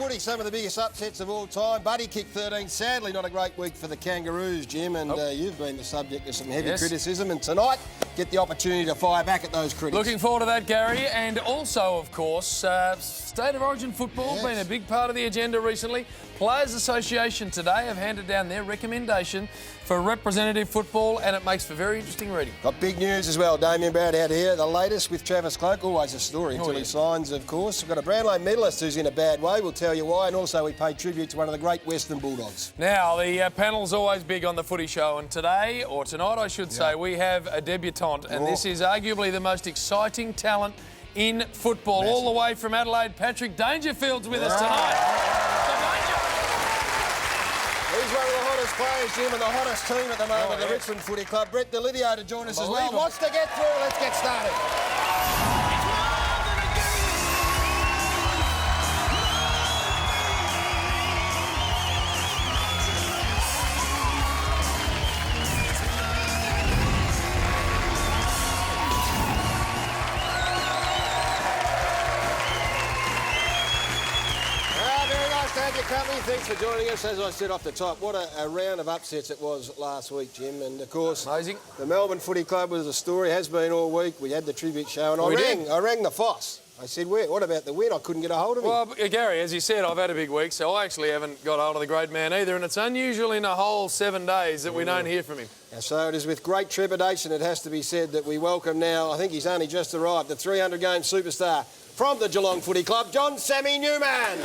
footy, some of the biggest upsets of all time. Buddy kicked 13. Sadly, not a great week for the Kangaroos, Jim, and you've been the subject of some heavy criticism. And tonight, get the opportunity to fire back at those critics. Looking forward to that, Gary. And also, of course, State of Origin football been a big part of the agenda recently. Players Association today have handed down their recommendation for representative football, and it makes for very interesting reading. Got big news as well. Damien Barrett out here. The latest with Travis Cloak. Always a story until he signs, of course. We've got a Brownlow medalist who's in a bad way. We'll tell you why. And also we pay tribute to one of the great Western Bulldogs. Now, the panel's always big on the footy show. And today, or tonight I should say, we have a debutante. And this is arguably the most exciting talent in football. All the way from Adelaide, Patrick Dangerfield's with us tonight. He's one of the hottest players, Jim, and the hottest team at the moment, the Richmond Footy Club. Brett Delidio to join us as well. He wants to get through. Let's get started. Company, thanks for joining us. As I said off the top, what a round of upsets it was last week, Jim. And of course, amazing. The Melbourne Footy Club was a story, has been all week. We had the tribute show, and I rang the Foss. I said, what about the win? I couldn't get a hold of him. Well, Gary, as you said, I've had a big week, so I actually haven't got hold of the great man either, and it's unusual in a whole 7 days that we don't hear from him. And so it is with great trepidation, it has to be said, that we welcome now, I think he's only just arrived, the 300-game superstar from the Geelong Footy Club, John Sammy Newman.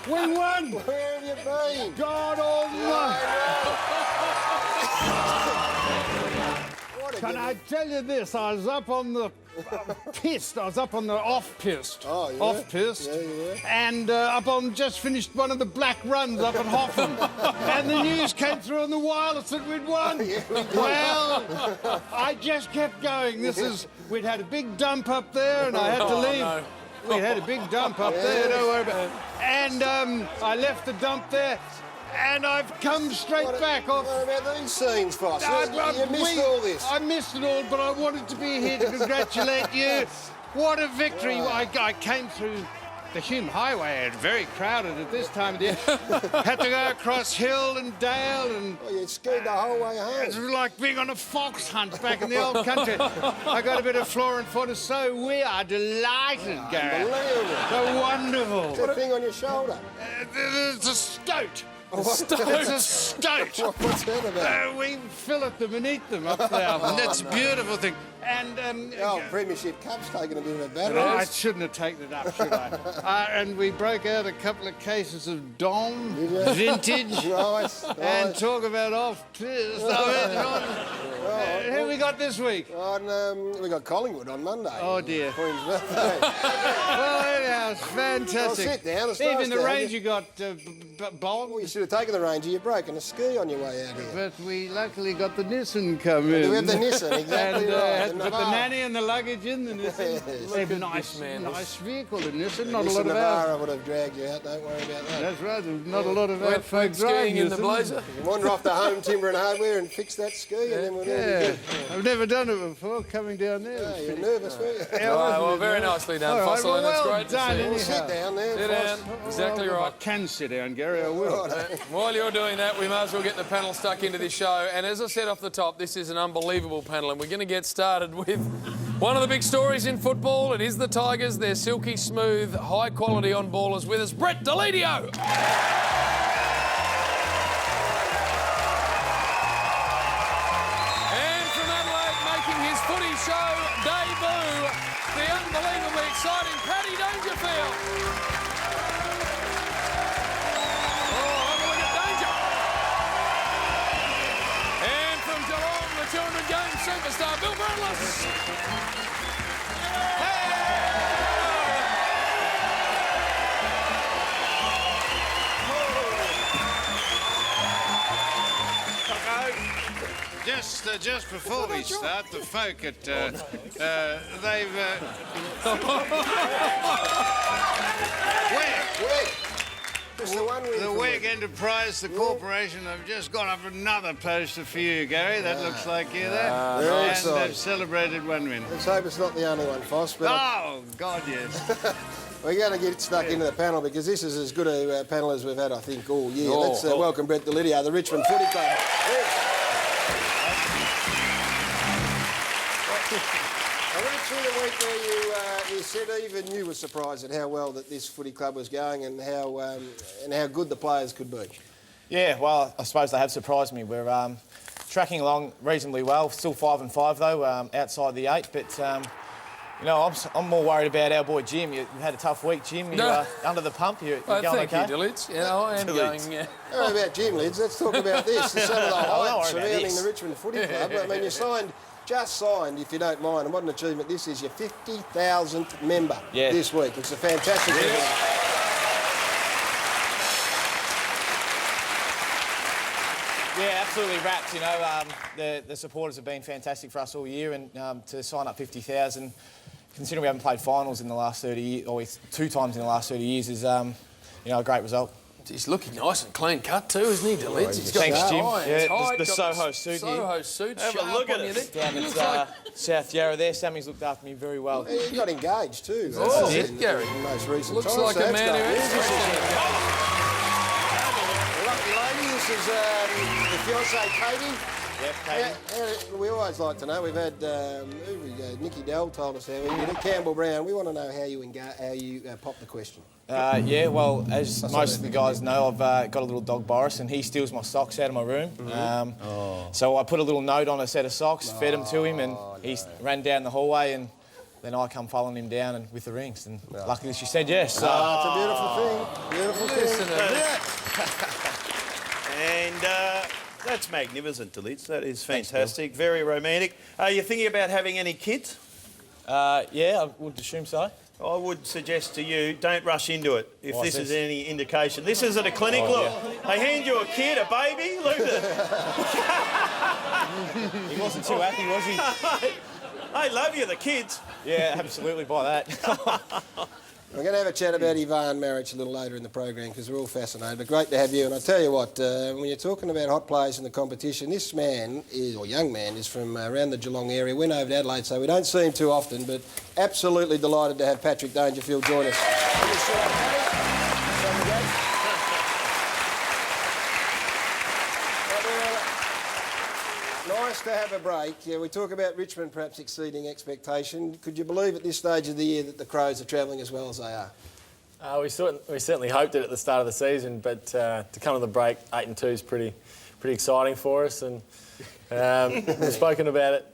We won! Where have you been? God almighty! Can I tell you this? I was up on the pissed. I was up on the off-pissed. Oh, yeah? Off-pissed. Yeah. And up on just finished one of the black runs up at Hoffman. And the news came through on the wireless that we'd won. Well, I just kept going. We'd had a big dump up there and I had to leave. No. We had a big dump up there, don't worry about it. And I left the dump there, and I've come straight back off. What about these scenes, Foss? You missed all this. I missed it all, but I wanted to be here to congratulate you. What a victory. I came through the Hume Highway, very crowded at this time of the year. Had to go across hill and dale and... Oh, you skied the whole way home. It was like being on a fox hunt back in the old country. I got a bit of flora and fauna, so we are delighted, Gary. Unbelievable. So wonderful. What's that thing on your shoulder? It's a stoat. It's a stoat. What's that about? We fillet them and eat them up there. And that's a beautiful thing. And Premiership Cup's taken a bit of a batter. I shouldn't have taken it up, should I? And we broke out a couple of cases of Dom, vintage, Nice. and talk about off-piss. Who we got this week? We got Collingwood on Monday. Oh, dear. Queen's birthday. Well, anyhow, it's fantastic. Well, sit down. Even the Ranger got bowled. Well, you should have taken the Ranger. You're breaking a ski on your way out here. But we luckily got the Nissan come in. We have the Nissan, exactly right. Put the nanny and the luggage in the Nissan. They've a nice vehicle, the Nissan. Not a lot of Navara would have dragged you out. Don't worry about that. That's right. There's not a lot of our folk skiing in the Blazer. You wander off to Home Timber and Hardware and fix that ski, and then we'll be good. I've never done it before. Coming down there. Yeah, you're nervous, weren't you? Well, very nicely done, Fossil, and it's great to see you. Well, sit down there. Sit down. Exactly right. I can sit down, Gary. I will. While you're doing that, we might as well get the panel stuck into this show. And as I said off the top, this is an unbelievable panel, and we're going to get started with one of the big stories in football. It is the Tigers. They're silky smooth, high quality on ballers. With us, Brett Delidio. And from Adelaide, making his footy show debut, the unbelievably exciting Paddy Dangerfield. Oh, have a look at Danger. And from Geelong, the 200-game superstar, Bill Brownless. just before we start, the folk at the WEG Enterprise, the corporation, have just got up another poster for you, Gary. That looks like you there. And they've celebrated one win. Let's hope it's not the only one, Foss. But Oh, God, yes. we're going to get stuck into the panel because this is as good a panel as we've had, I think, all year. Let's welcome Brett Delidio, the Richmond Footy Club. I went through the week where you said even you were surprised at how well that this footy club was going and how good the players could be. Yeah, well, I suppose they have surprised me. We're tracking along reasonably well. Still 5 and 5 though, outside the 8. But you know, I'm more worried about our boy Jim. You've had a tough week, Jim. You're under the pump. You're going thank okay? you, Dillage. Yeah, I am going. Yeah. How about Jim, Lids? Let's talk about this. Some of the hype surrounding the Richmond Footy Club. I mean, you just signed, if you don't mind, and what an achievement this is, your 50,000th member this week. It's a fantastic event. Yeah, absolutely wrapped. You know, the supporters have been fantastic for us all year, and to sign up 50,000, considering we haven't played finals in the last 30 years, or 2 times in the last 30 years, is you know, a great result. He's looking nice and clean cut too, isn't he, Dillage? He's got Thanks, Jim. Yeah, the Soho suit here. Soho suit. Have a look at it. Down at South Yarra there. Sammy's looked after me very well. He got engaged too. Oh, Gary. In the most recent Looks time, like a man who is. Lucky lady, this is the fiancée Katie. Yep, Katie. We always like to know. We've had Nicky Dell told us how we did it. Campbell Brown. We want to know how you pop the question. Yeah, well, as most of the guys know, I've got a little dog, Boris, and he steals my socks out of my room. So I put a little note on a set of socks, fed them to him, and he ran down the hallway, and then I come following him down and with the rings. And luckily she said yes. So. It's a beautiful thing. Beautiful thing. And that's magnificent, Delids. That is fantastic. Very romantic. Are you thinking about having any kids? Yeah, I would assume so. I would suggest to you, don't rush into it, if this is any indication. This is at a clinic, look. They hand you a kid, a baby, look at it. He wasn't too happy, was he? I love you, the kids. Yeah, absolutely, by that. We're going to have a chat about Ivan Maric a little later in the program because we're all fascinated. But great to have you. And I tell you what, when you're talking about hot players in the competition, this man is, or young man, is from around the Geelong area. Went over to Adelaide, so we don't see him too often. But absolutely delighted to have Patrick Dangerfield join us. Nice to have a break. Yeah, we talk about Richmond perhaps exceeding expectation. Could you believe at this stage of the year that the Crows are travelling as well as they are? We certainly hoped it at the start of the season, but to come to the break, 8-2 is pretty exciting for us. And we've spoken about it,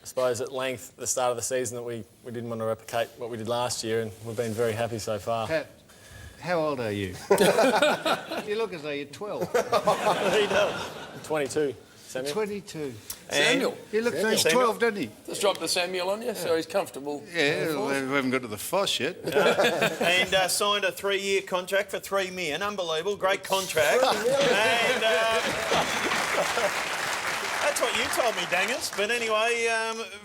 I suppose, at length at the start of the season that we didn't want to replicate what we did last year, and we've been very happy so far. Pat, how old are you? You look as though you're 12. He does. 22. Samuel? 22. Samuel. He looks like he's 12, doesn't he? Just drop the Samuel on you, so he's comfortable. Yeah, we haven't got to the Foss yet. And signed a 3-year contract for $3 million. Unbelievable. Great contract. And that's what you told me, Dangers. But anyway,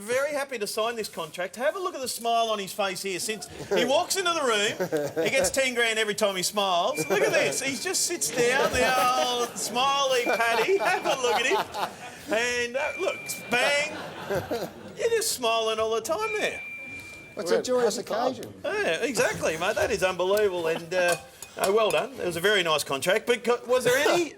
very happy to sign this contract. Have a look at the smile on his face here. Since he walks into the room, he gets 10 grand every time he smiles. Look at this. He just sits down, the old smiley Paddy. Have a look at him. And look, bang. You're just smiling all the time there. It's a joyous occasion. Yeah, exactly, mate. That is unbelievable. And well done. It was a very nice contract. But was there any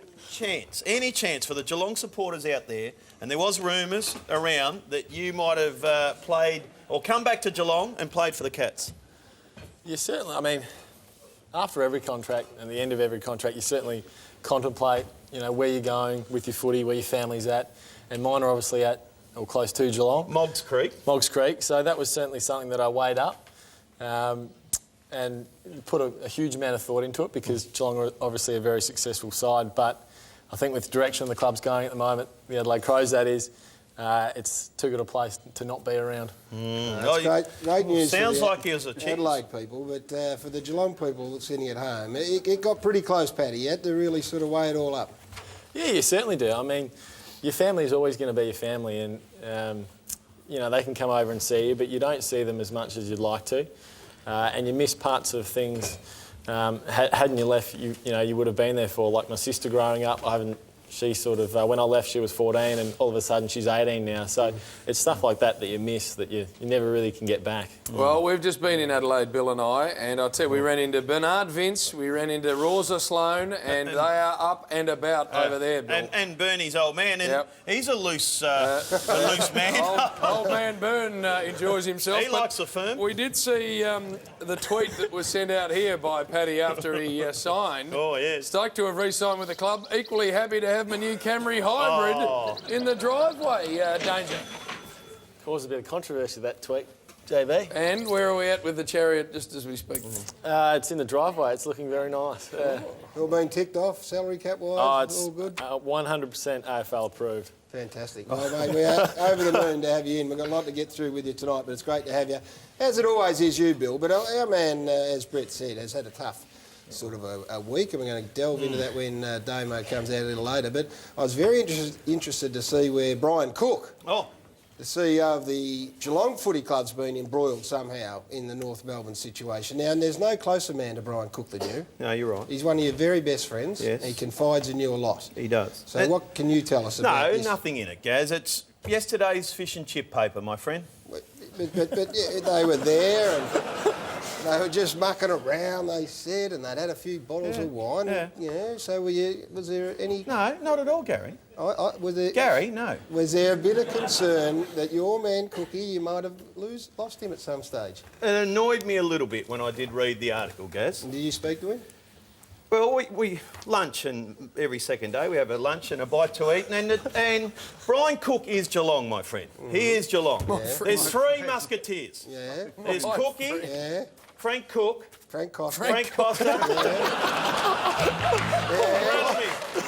chance for the Geelong supporters out there, and there was rumours around that you might have played or come back to Geelong and played for the Cats? Yeah, certainly. I mean, after every contract and the end of every contract, you certainly contemplate, you know, where you're going with your footy, where your family's at, and mine are obviously at or close to Geelong. Moggs Creek. Moggs Creek. So that was certainly something that I weighed up. And put a huge amount of thought into it because Geelong are obviously a very successful side, but I think with the direction the club's going at the moment, the Adelaide Crows that is, it's too good a place to not be around. That's great news. Sounds for like he was a chance. Adelaide people, but for the Geelong people sitting at home, it got pretty close, Paddy. You had to really sort of weigh it all up. Yeah, you certainly do. I mean, your family is always going to be your family, and you know, they can come over and see you, but you don't see them as much as you'd like to, and you miss parts of things. Hadn't you left, you know, you would have been there for. Like my sister growing up, she sort of, when I left, she was 14, and all of a sudden she's 18 now. So it's stuff like that you miss, that you never really can get back. Well, we've just been in Adelaide, Bill and I, and I'll tell you, we ran into Bernard Vince, we ran into Rosa Sloan, and they are up and about over there, Bill. And Bernie's old man, and he's a loose man. Old man Bern enjoys himself. He likes the firm. We did see the tweet that was sent out here by Paddy after he signed. Oh, yes. Stoked to have re-signed with the club. Equally happy to have my new Camry hybrid in the driveway. Danger. Caused a bit of controversy, that tweet, JB. And where are we at with the Chariot just as we speak? It's in the driveway. It's looking very nice. All been ticked off, salary cap wise, all good. 100% AFL approved. Fantastic. Well, mate, we are over the moon to have you in. We've got a lot to get through with you tonight, but it's great to have you, as it always is you, Bill. But our man, as Brett said, has had a tough sort of a week, and we're going to delve into that when Damo comes out a little later. But I was very interested to see where Brian Cook, the CEO of the Geelong Footy Club's been embroiled somehow in the North Melbourne situation. Now, and there's no closer man to Brian Cook than you. No, you're right. He's one of your very best friends. Yes. He confides in you a lot. He does. So what can you tell us about this? No, nothing in it, Gaz. It's yesterday's fish and chip paper, my friend. But yeah, they were there and they were just mucking around, they said, and they'd had a few bottles of wine. Yeah. And, you know, so was there any... No, not at all, Gary. Was there, Gary, no. Was there a bit of concern that your man, Cookie, you might have lost him at some stage? It annoyed me a little bit when I did read the article, Gaz. And did you speak to him? Well, we lunch, and every second day we have a lunch and a bite to eat, and Brian Cook is Geelong, my friend. He is Geelong. There's three musketeers. Yeah. There's Cookie, Yeah. Frank Cook, Frank Costa. Frank Costa.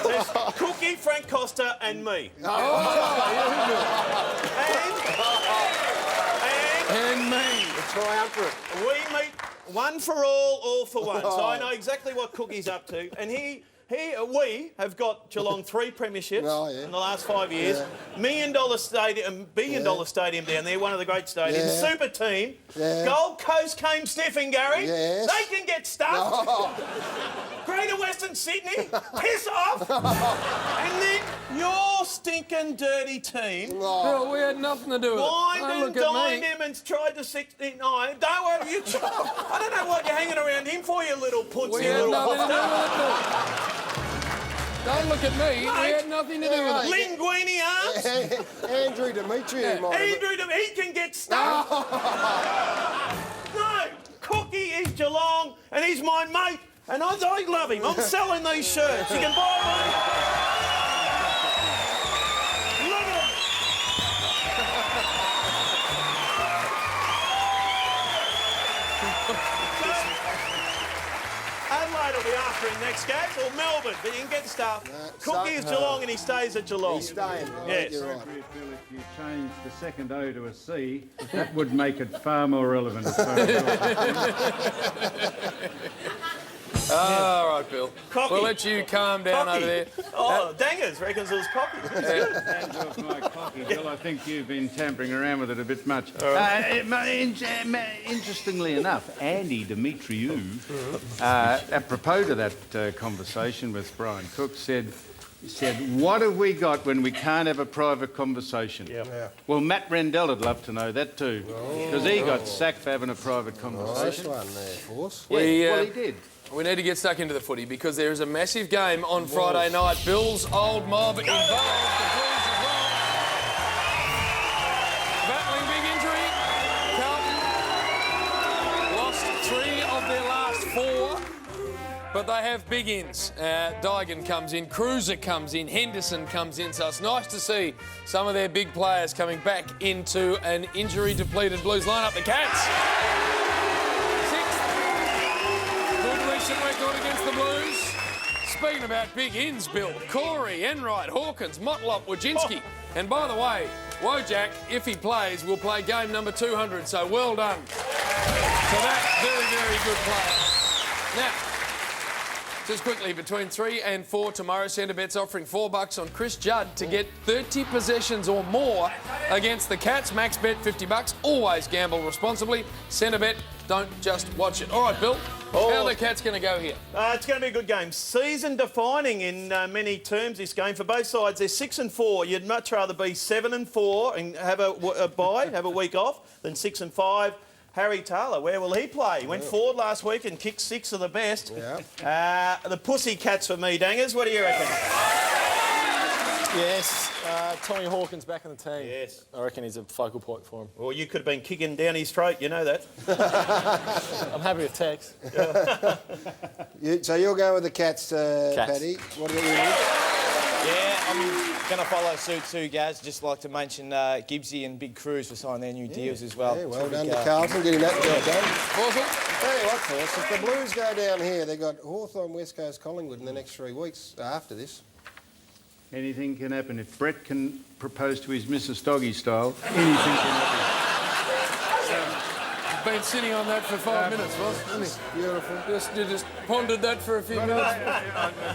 There's Cookie, Frank Costa, and me. And me. The triumvirate. We meet one for all for one. So I know exactly what Cookie's up to. And we have got Geelong 3 premierships in the last 5 years. $1 billion stadium down there, one of the great stadiums. Super team. Gold Coast came sniffing, Gary. Yes. They can get stuffed. Greater Western Sydney, piss off. And then your stinking dirty team Bill, we had nothing to do with it. wined Don't and look at dined me. him and tried to 69. Don't worry, I don't know what you're hanging around him for, you little pussy. We had little nothing to do bastard. with it. Don't look at me. We had nothing to do with it. Linguini arms. Andrew Dimitri might have... Andrew, he can get stuffed. No, Cookie is Geelong and he's my mate and I love him. I'm selling these shirts. You can buy one. Look at him. Adelaide will be after him next, Gaz, or Melbourne, but you can get stuff. Cookie is Geelong and he stays at Geelong. He's staying. Yes. You're right. If you change the second O to a C, that would make it far more relevant as far as All right, Bill. Cocky. We'll let you calm down over there. Oh, Dangers reckons it was Cocky. hands off my cocky, Bill. I think you've been tampering around with it a bit much. Interestingly enough, Andy Demetriou, apropos to that conversation with Brian Cook, said, what have we got when we can't have a private conversation? Well, Matt Rendell would love to know that too, because he got sacked for having a private conversation. Nice one there, Force. Well, he did. We need to get stuck into the footy because there is a massive game on Friday night. Bill's old mob involved. The Blues as well. Battling big injury. Carlton lost 3 of their last 4, but they have big ins. Dygan comes in, Cruiser comes in, Henderson comes in. So it's nice to see some of their big players coming back into an injury-depleted Blues lineup. The Cats. Record against the Blues. Speaking about big ins, Bill, Corey, Enright, Hawkins, Motlop, Wojcinski. And by the way, Wojak, if he plays, will play game number 200, so well done. So that very, very good player. Now, Just quickly, between 3 and 4 tomorrow, Centre Bet's offering $4 on Chris Judd to get 30 possessions or more against the Cats. Max bet $50. Always gamble responsibly. Centre Bet, don't just watch it. All right, Bill, how are the Cats going to go here? It's going to be a good game. Season-defining in many terms, this game. For both sides, they're 6 and 4. You'd much rather be 7 and 4 and have a bye, have a week off, than 6 and 5. Harry Taylor, where will he play? He went forward last week and kicked 6 of the best. Yeah. The Pussycats for me, Dangers. What do you reckon? Yes, Tommy Hawkins back in the team. Yes. I reckon he's a focal point for him. Well, you could have been kicking down his throat, you know that. I'm happy with Tex. So you're going with the Cats, Cats. Paddy. What about you, Nick? Yeah, I'm going to follow suit too, Gaz. Just like to mention Gibbsy and Big Cruz for signing their new deals as well. Yeah, well done to Carlton getting that job done. Awesome. Tell you what, Force, if the Blues go down here, they've got Hawthorn, West Coast, Collingwood in the next 3 weeks after this. Anything can happen. If Brett can propose to his Mrs. Doggy style, anything can happen. Been sitting on that for 5 minutes, wasn't he? Beautiful. You just pondered that for a few minutes.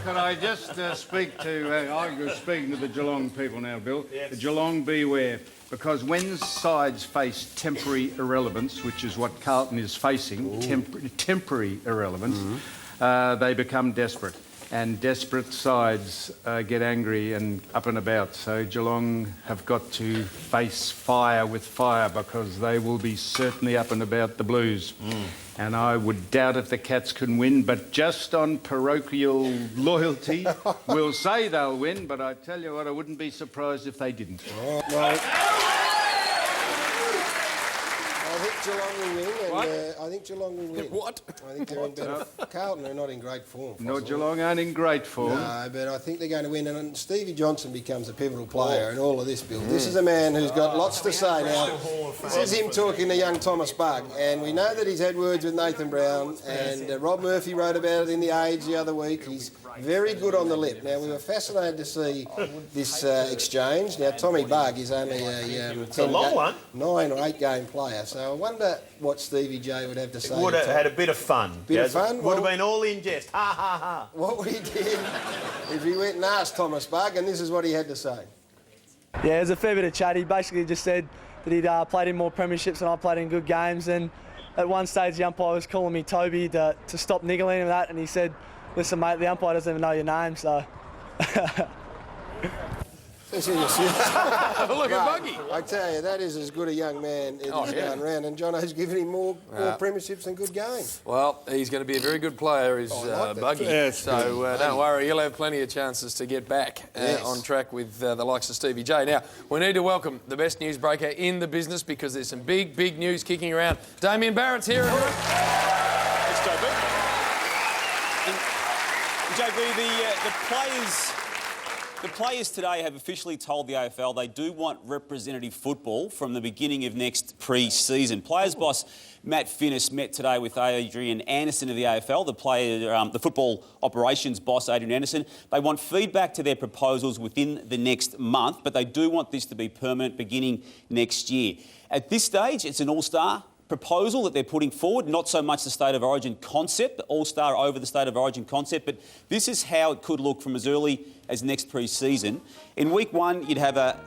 Could I just speak to... I'm speaking to the Geelong people now, Bill. Yes. The Geelong beware. Because when sides face temporary irrelevance, which is what Carlton is facing, temporary irrelevance, they become desperate. And desperate sides get angry and up and about. So Geelong have got to face fire with fire because they will be certainly up and about the Blues. And I would doubt if the Cats can win, but just on parochial loyalty, we'll say they'll win, but I tell you what, I wouldn't be surprised if they didn't. I think Geelong will win. And, I think Geelong will win. What? I think they're in better... Carlton are not in great form. No, Geelong aren't in great form. No, but I think they're going to win. And Stevie Johnson becomes a pivotal player in all of this, Bill. This is a man who's got lots to say now. This is him talking to young Thomas Bugg. And we know that he's had words with Nathan Brown. And Rob Murphy wrote about it in The Age the other week. He's very good on the lip. Now, we were fascinated to see this exchange. Now, Tommy Bugg is only a 9 or 8 game player. So I wonder what Stevie J would have to say. Would have had a bit of fun. Bit of fun? Would have been all in jest. Ha, ha, ha. What would he do if he went and asked Thomas Bugg, and this is what he had to say? Yeah, there's a fair bit of chat. He basically just said that he'd played in more premierships and I played in good games. And at one stage, the umpire was calling me Toby to stop niggling and that. And he said, "Listen, mate, the umpire doesn't even know your name, so..." Look at Buggy. I tell you, that is as good a young man in this going round. And Jono's given him more premierships and good games. Well, he's going to be a very good player, is Buggy. Yes, so don't worry, he'll have plenty of chances to get back on track with the likes of Stevie J. Now, we need to welcome the best newsbreaker in the business because there's some big, big news kicking around. Damien Barrett's here. Thanks, JB. JB, the players today have officially told the AFL they do want representative football from the beginning of next pre-season. Players boss Matt Finnis met today with Adrian Anderson of the AFL, the football operations boss Adrian Anderson. They want feedback to their proposals within the next month, but they do want this to be permanent beginning next year. At this stage, it's an all-star proposal that they're putting forward, not so much the State of Origin concept, the All-Star over the State of Origin concept, but this is how it could look from as early as next pre-season. In week 1,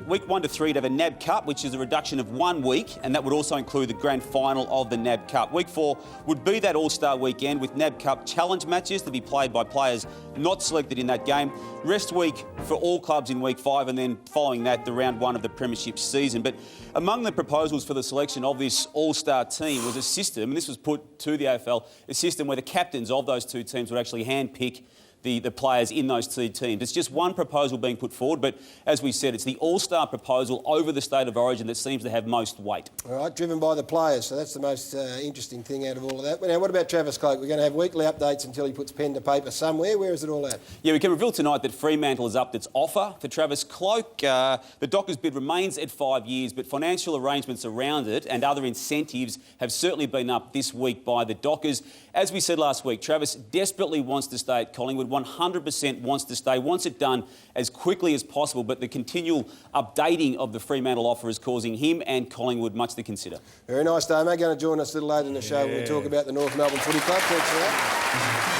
week 1 to 3, you'd have a NAB Cup, which is a reduction of 1 week, and that would also include the grand final of the NAB Cup. Week 4 would be that All-Star weekend with NAB Cup challenge matches to be played by players not selected in that game. Rest week for all clubs in week 5, and then following that, the round 1 of the premiership season. But among the proposals for the selection of this All-Star team was a system, and this was put to the AFL, a system where the captains of those two teams would actually handpick the players in those two teams. It's just one proposal being put forward, but as we said, it's the All-Star proposal over the State of Origin that seems to have most weight. All right, driven by the players, so that's the most interesting thing out of all of that. Now, what about Travis Cloke? We're going to have weekly updates until he puts pen to paper somewhere. Where is it all at? Yeah, we can reveal tonight that Fremantle has upped its offer for Travis Cloke. The Dockers bid remains at 5 years, but financial arrangements around it and other incentives have certainly been upped this week by the Dockers. As we said last week, Travis desperately wants to stay at Collingwood, 100% wants to stay, wants it done as quickly as possible, but the continual updating of the Fremantle offer is causing him and Collingwood much to consider. Very nice, Damo. Going to join us a little later in the show when we talk about the North Melbourne Footy Club. Thanks for that.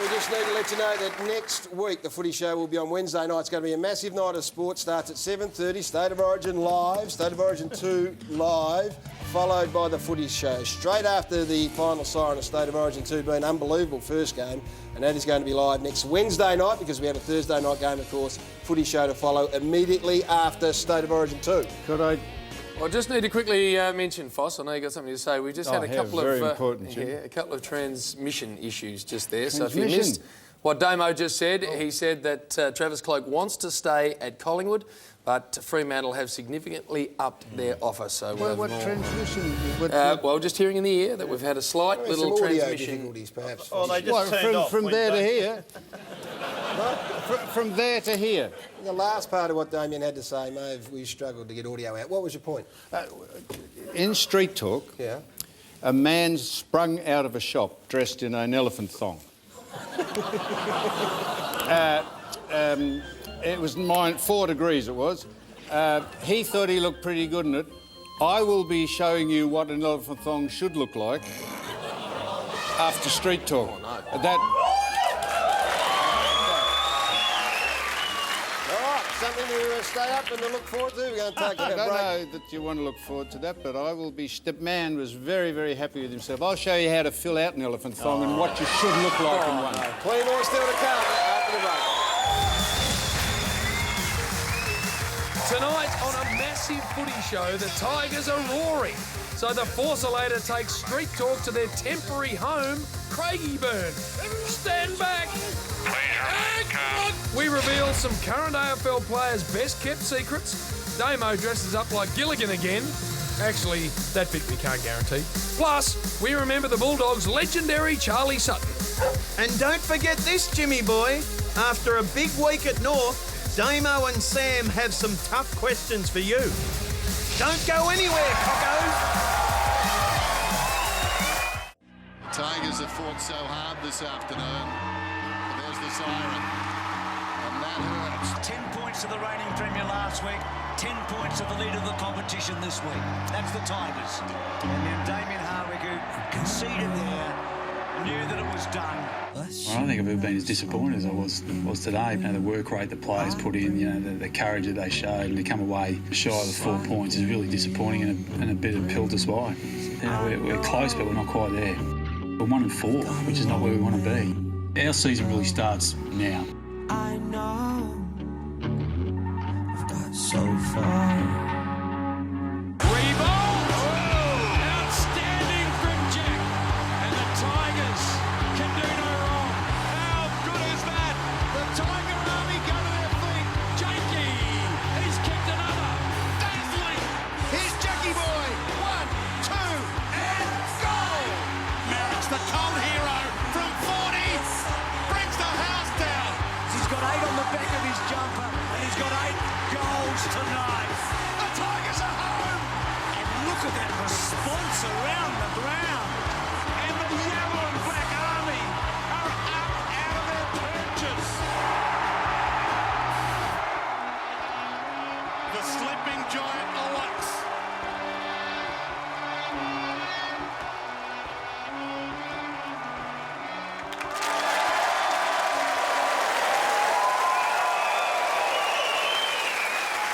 we just need to let you know that next week the Footy Show will be on Wednesday night. It's going to be a massive night of sport. Starts at 7:30, State of Origin live, State of Origin 2 live, followed by the Footy Show. Straight after the final siren of State of Origin 2 being an unbelievable first game, and that is going to be live next Wednesday night because we have a Thursday night game, of course, Footy Show to follow immediately after State of Origin 2. Could I? I just need to quickly mention, Foss, I know you got something to say. We just had a couple of transmission issues just there. So if you missed what Damo just said, he said that Travis Cloak wants to stay at Collingwood, but Fremantle have significantly upped their offer. So what transmission? Well, just hearing in the ear that we've had a slight little some audio transmission difficulties, perhaps. Oh, they just turned off. From there to here. From there to here. The last part of what Damien had to say, Maeve, we struggled to get audio out. What was your point? In Street Talk, a man sprung out of a shop dressed in an elephant thong. It was 4 degrees it was. He thought he looked pretty good in it. I will be showing you what an elephant thong should look like after Street Talk. Oh, no. Something to stay up and to look forward to. We're going to take a break. I don't know that you want to look forward to that, but I will be... The man was very, very happy with himself. I'll show you how to fill out an elephant thong and what you should look like in one. No. 20 more still to come after the break. Tonight on a massive Footy Show, the Tigers are roaring. So the Forcillator takes Street Talk to their temporary home, Craigieburn. Stand back. We reveal some current AFL players' best-kept secrets. Damo dresses up like Gilligan again. Actually, that bit we can't guarantee. Plus, we remember the Bulldogs' legendary Charlie Sutton. And don't forget this, Jimmy boy. After a big week at North, Damo and Sam have some tough questions for you. Don't go anywhere, cockos. Tigers have fought so hard this afternoon. There's the siren. And that hurts. 10 points to the reigning Premier last week, 10 points to the leader of the competition this week. That's the Tigers. And then Damien Hardwick, who conceded there, knew that it was done. I don't think I've ever been as disappointed as I was today. You know, the work rate the players put in, you know, the courage that they showed, and to come away shy of the 4 points is really disappointing and a bit of a pill to swallow. You know, we're close, but we're not quite there. We're 1-4, which is not where we want to be. Our season really starts now. I know I've got so far. Rebound! Outstanding from Jack. And the Tigers can do no wrong. How good is that? The Tiger Army go to their feet. Jakey, he's kicked another. Dazzling. Here's Jackie boy. 1, 2, and goal! Merritt's the cold hero from 40. Brings the house down. He's got 8 on the back of his jumper, and he's got 8 goals tonight. The Tigers are home. And look at that response around the ground. And the yellow and black army are up out of their perches. The sleeping giant awaits.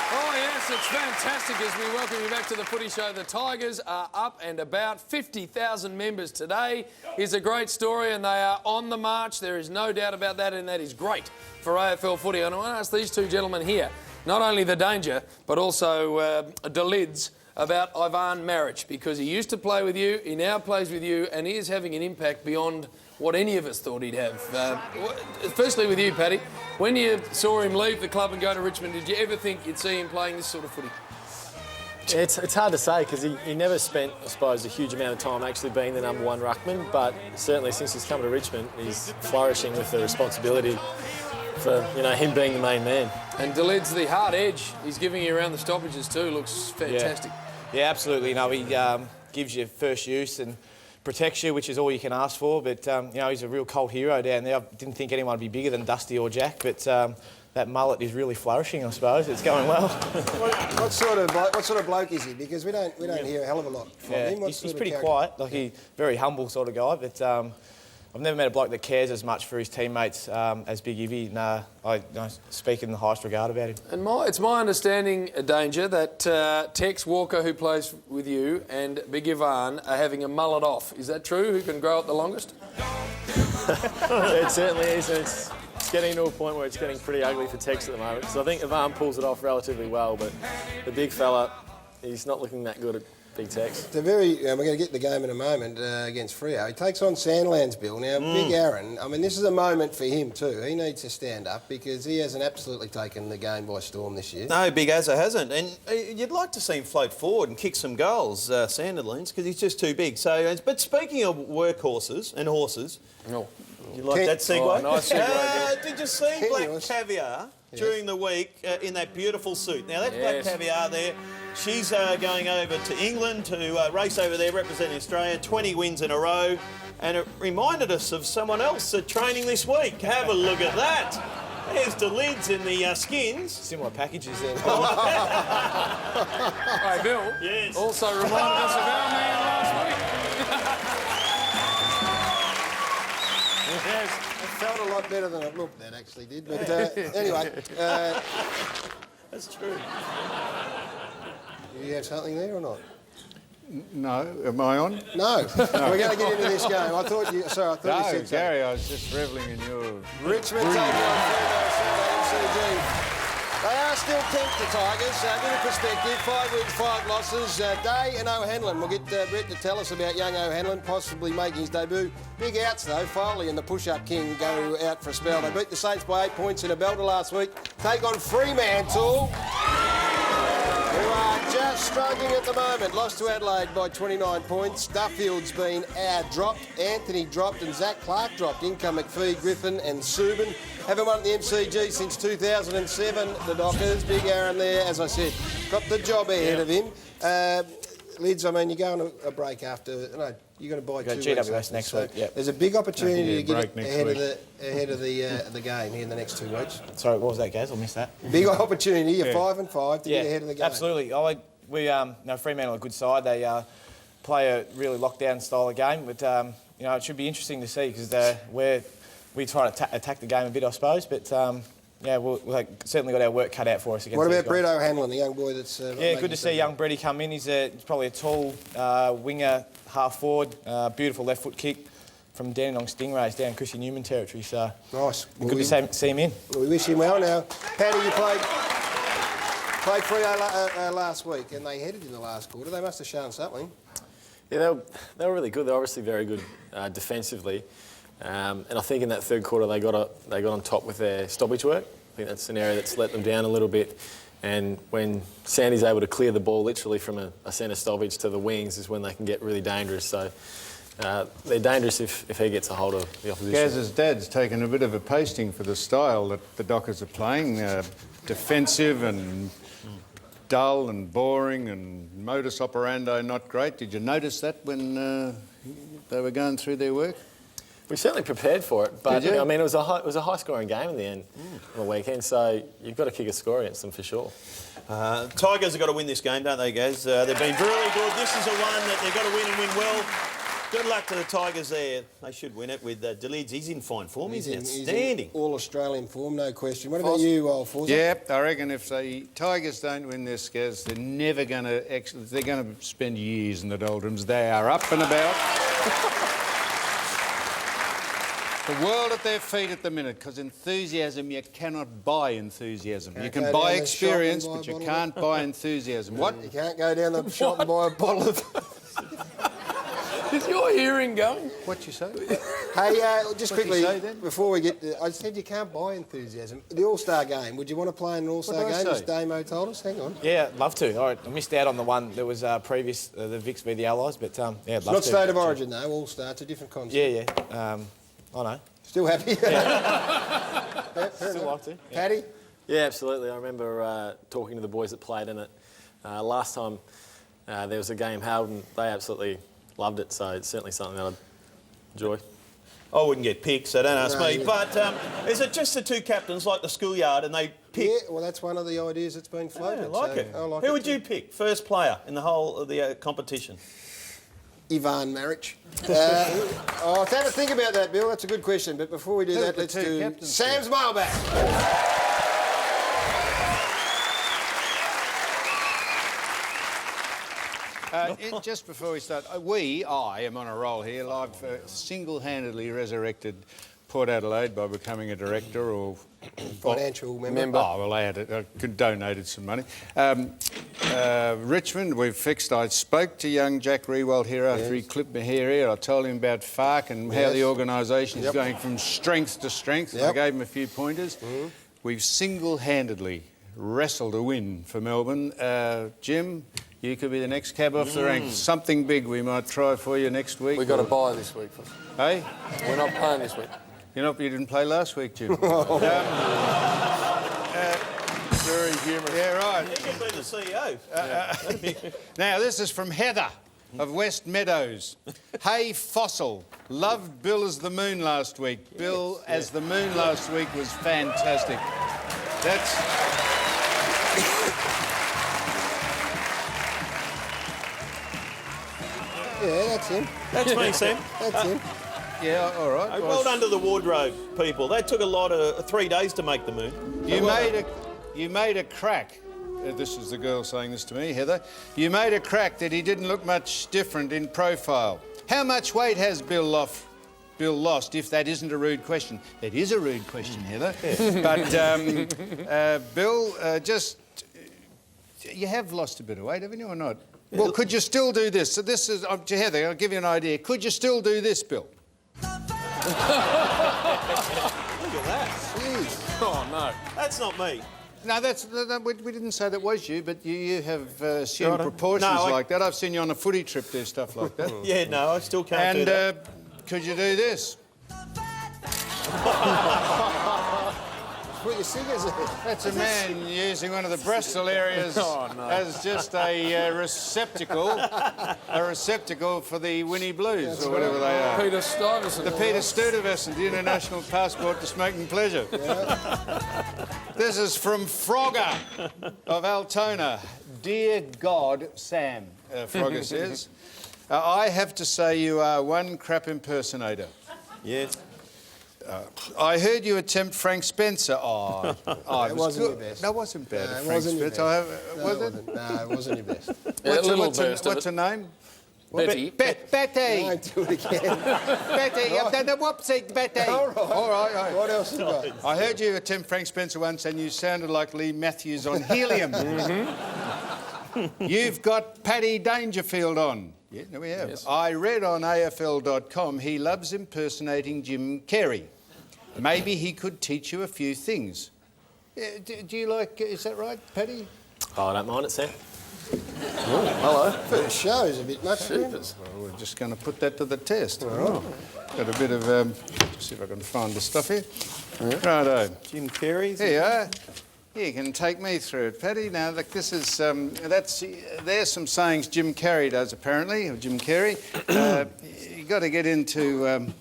Oh, yes, it's fantastic as we welcome you back to the Footy Show. The Tigers are up and about 50,000 members today. Is a great story and they are on the march. There is no doubt about that, and that is great for AFL footy. And I want to ask these two gentlemen here, not only the danger, but also the lids about Ivan Maric, because he used to play with you, he now plays with you, and he is having an impact beyond what any of us thought he'd have. Firstly with you, Paddy, when you saw him leave the club and go to Richmond, did you ever think you'd see him playing this sort of footy? It's hard to say because he never spent, I suppose, a huge amount of time actually being the number one ruckman, but certainly since he's come to Richmond, he's flourishing with the responsibility for, you know, him being the main man. And Delid's the hard edge he's giving you around the stoppages too looks fantastic. Yeah, absolutely. You know, he gives you first use and protects you, which is all you can ask for. But, you know, he's a real cold hero down there. I didn't think anyone would be bigger than Dusty or Jack, but that mullet is really flourishing, I suppose. It's going well. What sort of bloke is he? Because we don't hear a hell of a lot from him. He's pretty quiet. Like, he's very humble sort of guy, but I've never met a bloke that cares as much for his teammates as Big Ivy. No, I speak in the highest regard about him. And it's my understanding, Danger, that Tex Walker, who plays with you, and Big Ivan are having a mullet off. Is that true? Who can grow it the longest? It certainly is. It's getting to a point where it's getting pretty ugly for Tex at the moment. Because I think Ivan pulls it off relatively well, but the big fella, he's not looking that good at Big Tex. It's a very. We're going to get the game in a moment against Freo. He takes on Sandland's Bill. Now, Big Aaron, I mean, this is a moment for him too. He needs to stand up because he hasn't absolutely taken the game by storm this year. No, Big Azza hasn't. And you'd like to see him float forward and kick some goals, Sandilands, because he's just too big. So, but speaking of workhorses and horses, you like that segue? Oh, nice segue. Did you see Black Caviar during the week in that beautiful suit? Now, that's Black Caviar there. She's going over to England to race over there representing Australia, 20 wins in a row. And it reminded us of someone else training this week. Have a look at that. There's the lids in the skins. Similar packages there. Hey, Bill. Yes. Also reminded us of our man last week. Yes, it felt a lot better than it looked, that actually did. But anyway. That's true. Do you have something there or not? No, am I on? No. We're going to get into this game. I thought you... Sorry, I thought you said something. Gary, I was just revelling in your... Richmond taking on Freo MCG. They are still 10th, the Tigers. A bit of perspective, 5 wins, 5 losses. Day and O'Hanlon. We'll get Brett to tell us about young O'Hanlon possibly making his debut. Big outs, though. Foley and the push-up king go out for a spell. They beat the Saints by 8 points in a belter last week. Take on Fremantle, who are just struggling at the moment. Lost to Adelaide by 29 points. Duffield's been dropped, Anthony dropped, and Zach Clark dropped. In come McPhee, Griffin and Subin. Haven't won at the MCG since 2007, the Dockers. Big Aaron there, as I said, got the job ahead of him. Lids, I mean, you're going to a break after... No, you're going to buy 2 weeks. GWS next week, yep. There's a big opportunity to get ahead of the game here in the next 2 weeks. Sorry, what was that, Gaz? I missed that. Big opportunity. You're 5 and 5 to get ahead of the game. Absolutely. Fremantle are a good side. They play a really lockdown style of game, but it should be interesting to see because we try to attack the game a bit, I suppose. But we've certainly got our work cut out for us against. What about these Brett guys. O'Hanlon, the young boy that's? Good to see young Bretty come in. He's probably a tall winger, half forward, beautiful left foot kick from Dandenong Stingrays down Chrissy Newman territory. So nice. Good to see him in. Well, we wish him well now. Paddy, you played Freo last week, and they headed in the last quarter. They must have shown something. Yeah, they were really good. They're obviously very good defensively. And I think in that third quarter they got on top with their stoppage work. I think that's an area that's let them down a little bit. And when Sandy's able to clear the ball literally from a centre stoppage to the wings is when they can get really dangerous. So they're dangerous if he gets a hold of the opposition. Gaz's dad's taken a bit of a pasting for the style that the Dockers are playing. Defensive and dull and boring and modus operandi not great. Did you notice that when they were going through their work? We certainly prepared for it, but I mean, it was a high-scoring game in the end on the weekend. So you've got to kick a score against them for sure. Tigers have got to win this game, don't they, Gaz? They've been really good. This is a one that they've got to win and win well. Good luck to the Tigers there. They should win it with Delids. He's in fine form. He's outstanding. He's in all-Australian form, no question. What about you, Forza? Yep, I reckon if the Tigers don't win this, Gaz, they're never going to... They're going to spend years in the doldrums. They are up and about. The world at their feet at the minute, because enthusiasm, you cannot buy enthusiasm. You can buy experience, but you can't buy enthusiasm. What? You can't go down the shop and buy a bottle of... Is your hearing going? What you say? Hey, just quickly, before we get to... I said you can't buy enthusiasm. The All-Star game, would you want to play in an All-Star game, as Damo told us? Hang on. Yeah, I'd love to. I missed out on the one that was previous, the Vicks v the Allies, but yeah, I'd love to. It's not State of Origin, though, All-Star. It's a different concept. Yeah. I know. Still happy? Yeah. Still like to. Yeah. Paddy? Yeah, absolutely. I remember talking to the boys that played in it. Last time there was a game held and they absolutely loved it, so it's certainly something that I'd enjoy. I wouldn't get picked, so don't ask me. But is it just the two captains like the schoolyard and they pick? Yeah, well, that's one of the ideas that's been floated. I like it. Who would you pick? First player in the whole of the competition? Ivan Maric. I'll have to think about that, Bill. That's a good question. But before we do that, let's do Sam's mailbag. Just before we start, I am on a roll here. I've single-handedly resurrected Port Adelaide by becoming a director or financial member. Oh, well, I donated some money. Richmond, we've fixed. I spoke to young Jack Rewald here after he clipped my hair here. I told him about FARC and how the organisation is going from strength to strength. I gave him a few pointers. We've single-handedly wrestled a win for Melbourne. Jim, you could be the next cab off the rank. Something big we might try for you next week. We've got a bye this week. Hey? We're not playing this week. You didn't play last week, Jim. Very humorous. Yeah, right. He could be the CEO. Now, this is from Heather of West Meadows. Hey, Fossil. Loved Bill as the Moon last week. Bill as the Moon last week was fantastic. Yeah, that's him. That's me, Sam. That's him. Yeah, all right. Well done to the wardrobe people. That took a lot of 3 days to make the moon. You made a crack. This is the girl saying this to me, Heather. You made a crack that he didn't look much different in profile. How much weight has Bill lost, if that isn't a rude question? It is a rude question, Heather. But, Bill, you have lost a bit of weight, haven't you, or not? Well, could you still do this? So this is, Heather, I'll give you an idea. Could you still do this, Bill? Look at that. Jeez. Oh, no. That's not me. No, we didn't say that was you, but you have assumed proportions like that. I've seen you on a footy trip do stuff like that. Yeah, no, I still can't do that. And could you do this? Put your cigars in. That's a man using one of the breastal areas as just a receptacle for the Winnie Blues or whatever they are. Peter Stuyvesant. The Peter Stuyvesant, the international passport to smoking pleasure. This is from Frogger of Altona. Dear God, Sam, Frogger says, I have to say you are one crap impersonator. Yes. I heard you attempt Frank Spencer. It wasn't your best. That wasn't bad. No, it Frank wasn't your Spencer. best. Was it? No, it wasn't your best. What's her name? Betty. Betty. Don't do it again. Betty. I've done the whoopsie, Betty. All right. All right. What else you got? I heard you attempt Frank Spencer once and you sounded like Lee Matthews on helium. You've got Paddy Dangerfield on. Yeah, no, we have. Yes. I read on AFL.com he loves impersonating Jim Carrey. Maybe he could teach you a few things. Do you like... Is that right, Paddy? Oh, I don't mind it, Sam. Hello. First show is a bit much. Well, we're just going to put that to the test. Got a bit of... see if I can find the stuff here. Righto. Jim Carrey. Here you are. You can take me through it, Paddy. Now, look, this is... there's some sayings Jim Carrey does, apparently, of Jim Carrey. You've got to get into...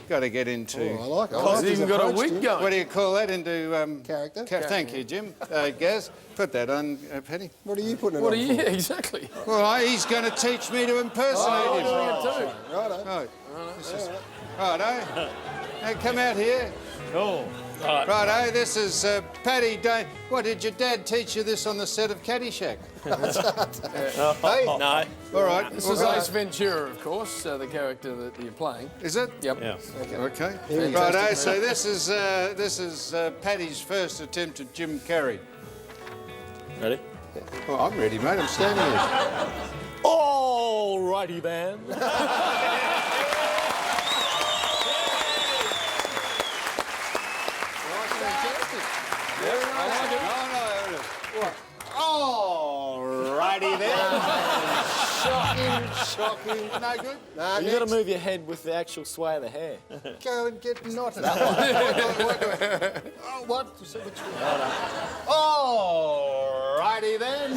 I like it. He's even got a wig going. What do you call that? Into character. Thank you, Jim. Gaz, put that on, Paddy. What are you putting it on? Yeah, exactly. Well, he's going to teach me to impersonate him. Righto. Righto. Now, come out here. Oh. Righto, this is Paddy. What, did your dad teach you this on the set of Caddyshack? Hey? No. All right. This is Ace Ventura, of course, the character that you're playing. Is it? Yep. Yeah. Okay. Righto, so this is Paddy's first attempt at Jim Carrey. Ready? Well, I'm ready, mate. I'm standing here. All righty then. All righty then. Shocking. No good? Nah, You've got to move your head with the actual sway of the hair. Go and get knotted. What? All righty then. No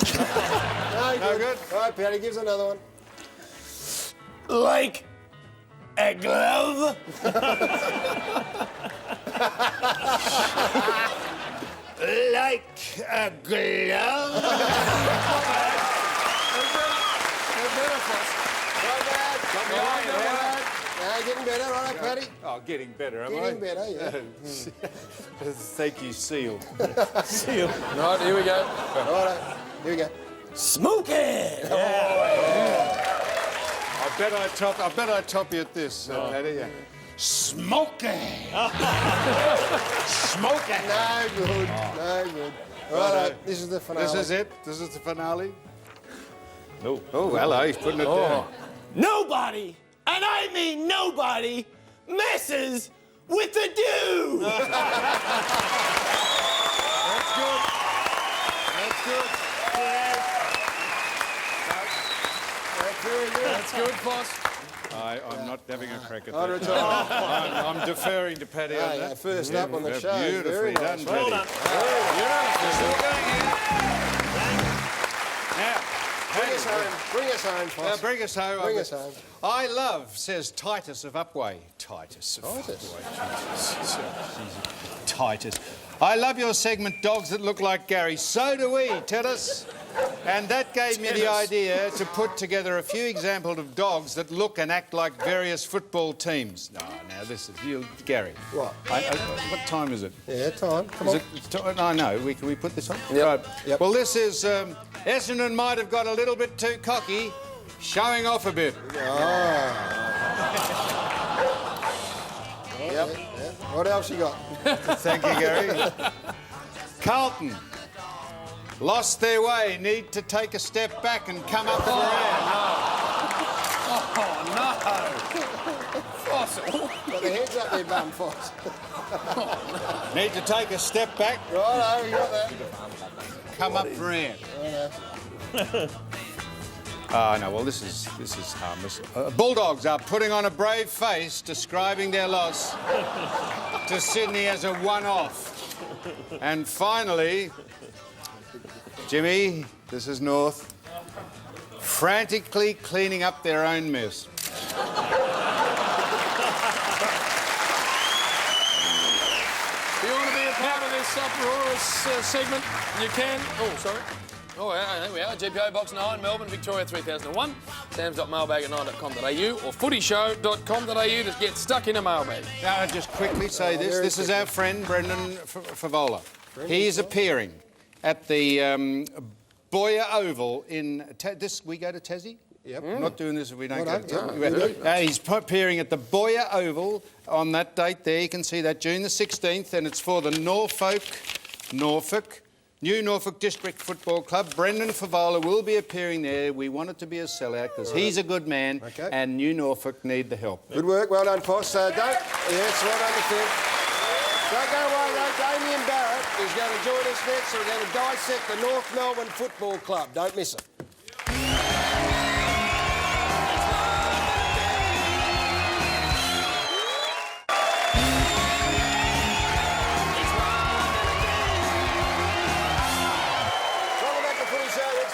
good. All right, Paddy, give us another one. Like a glove. Like a glove. Oh, getting better, am I? Getting better, yeah. Thank you, Seal. Seal. Right, here we go. Right, here we go. Smoky! I bet I top you at this, Paddy. Yeah. Smoky! Smoky! No good, no good. Right, this is the finale. This is it? This is the finale? No. Oh, hello, he's putting it down. Nobody, and I mean nobody, messes with the dew! That's good. That's good. That's very good. That's good, Foss. I'm not having a crack at Oh, that. Richard. I'm deferring to Paddy on that. First up on the show. Beautifully Very done, nice. Paddy. Well done. Still going in. Now, Bring us home. Bring us home, Foss. bring us home. Bring us home. I love, says Titus of Upway. Titus of Titus. Upway. Titus. I love your segment, Dogs That Look Like Gary. So do we, Titus. And that gave me the idea to put together a few examples of dogs that look and act like various football teams. No, now this is you, Gary. What? What time is it? Yeah, time. Come on. No, no. Can we put this on? Yep. Right. Yep. Well, this is Essendon might have got a little bit too cocky, showing off a bit. Yep. What else you got? Thank you, Gary. Carlton lost their way, need to take a step back and come up for air. Fossil. Got the heads up there, bum, Foss. Need to take a step back, Righto, you got that. come up for air. No, well, this is harmless. Bulldogs are putting on a brave face, describing their loss to Sydney as a one-off. And finally, Jimmy, this is North, frantically cleaning up their own mess. If you want to be a part of this uproarious segment, you can. Oh, sorry. Oh, yeah, there we are. GPO Box 9, Melbourne, Victoria 3001. Sams.mailbag@9.com.au or footyshow.com.au to get stuck in a mailbag. Now, I'll just quickly say this. This is our friend, Brendan Favola. He is appearing at the Boyer Oval in... we go to Tassie? Yep. I'm not doing this if we don't go to Tassie. He's appearing at the Boyer Oval on that date there. You can see that, June the 16th, and it's for the New Norfolk District Football Club. Brendan Favola will be appearing there. We want it to be a sellout because he's a good man and New Norfolk need the help. Good work, well done, Foss. Yes, right on the fence. Don't go away, though. Damien Barrett is going to join us next, so we're going to dissect the North Melbourne Football Club. Don't miss it.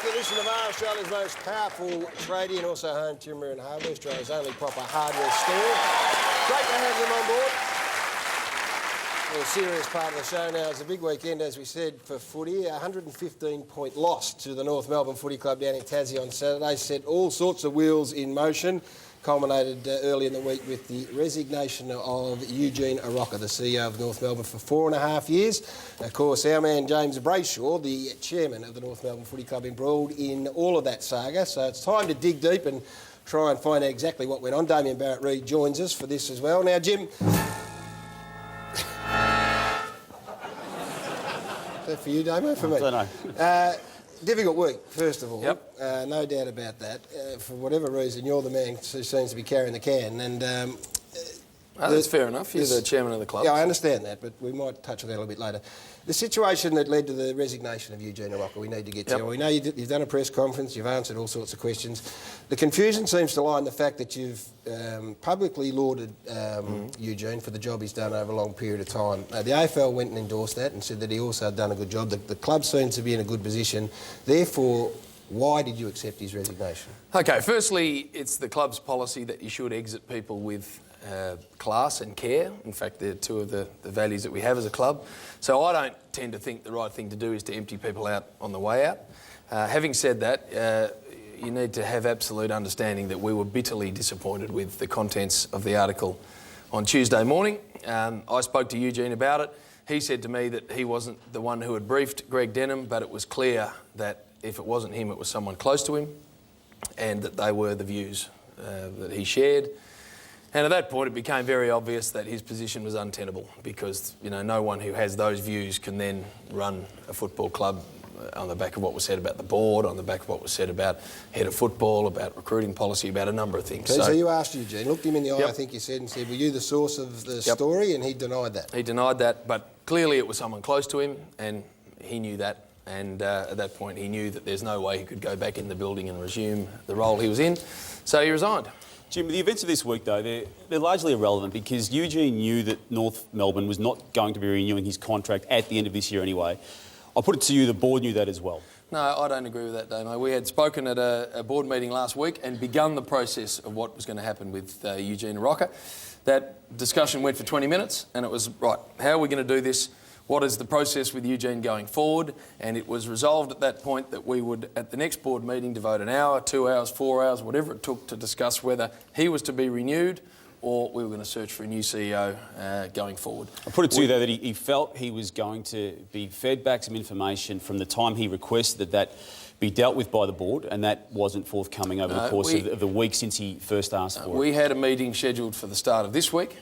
Edition of Australia's most powerful tradie and also home timber and hardware, Australia's only proper hardware store. Great to have them on board. A serious part of the show now. It's a big weekend, as we said, for footy. A 115-point loss to the North Melbourne Footy Club down in Tassie on Saturday set all sorts of wheels in motion. Culminated early in the week with the resignation of Eugene Arocka, the CEO of North Melbourne, for 4.5 years. Of course, our man James Brayshaw, the chairman of the North Melbourne Footy Club, embroiled in all of that saga. So it's time to dig deep and try and find out exactly what went on. Damien Barrett-Reid joins us for this as well. Now, Jim... Is that for you, Damo? For me? I don't know. Difficult week, first of all. Yep. No doubt about that. For whatever reason, you're the man who seems to be carrying the can. And that's fair enough. You're the chairman of the club. Yeah, I understand that, but we might touch on that a little bit later. The situation that led to the resignation of Eugene Arocka, we need to get to. We know you've done a press conference, you've answered all sorts of questions. The confusion seems to lie in the fact that you've publicly lauded Eugene for the job he's done over a long period of time. The AFL went and endorsed that and said that he also had done a good job. The club seems to be in a good position. Therefore, why did you accept his resignation? OK, firstly, it's the club's policy that you should exit people with class and care. In fact, they're two of the values that we have as a club. So I don't tend to think the right thing to do is to empty people out on the way out. Having said that, you need to have absolute understanding that we were bitterly disappointed with the contents of the article on Tuesday morning. I spoke to Eugene about it. He said to me that he wasn't the one who had briefed Greg Denham, but it was clear that if it wasn't him, it was someone close to him, and that they were the views that he shared. And at that point, it became very obvious that his position was untenable, because no one who has those views can then run a football club on the back of what was said about the board, on the back of what was said about head of football, about recruiting policy, about a number of things. Okay, so you asked Eugene, looked him in the eye, I think you said, and said, were you the source of the story? And he denied that. He denied that, but clearly it was someone close to him, and he knew that. And at that point, he knew that there's no way he could go back in the building and resume the role he was in. So he resigned. Jim, the events of this week, though, they're largely irrelevant, because Eugene knew that North Melbourne was not going to be renewing his contract at the end of this year anyway. I'll put it to you, the board knew that as well. No, I don't agree with that, Damo. We had spoken at a board meeting last week and begun the process of what was going to happen with Eugene Rocker. That discussion went for 20 minutes, and it was, right, how are we going to do this? What is the process with Eugene going forward? And it was resolved at that point that we would, at the next board meeting, devote an hour, 2 hours, 4 hours, whatever it took, to discuss whether he was to be renewed or we were going to search for a new CEO going forward. I put it to you, though, that he felt he was going to be fed back some information from the time he requested that be dealt with by the board, and that wasn't forthcoming over the course of the week since he first asked for it. We had a meeting scheduled for the start of this week,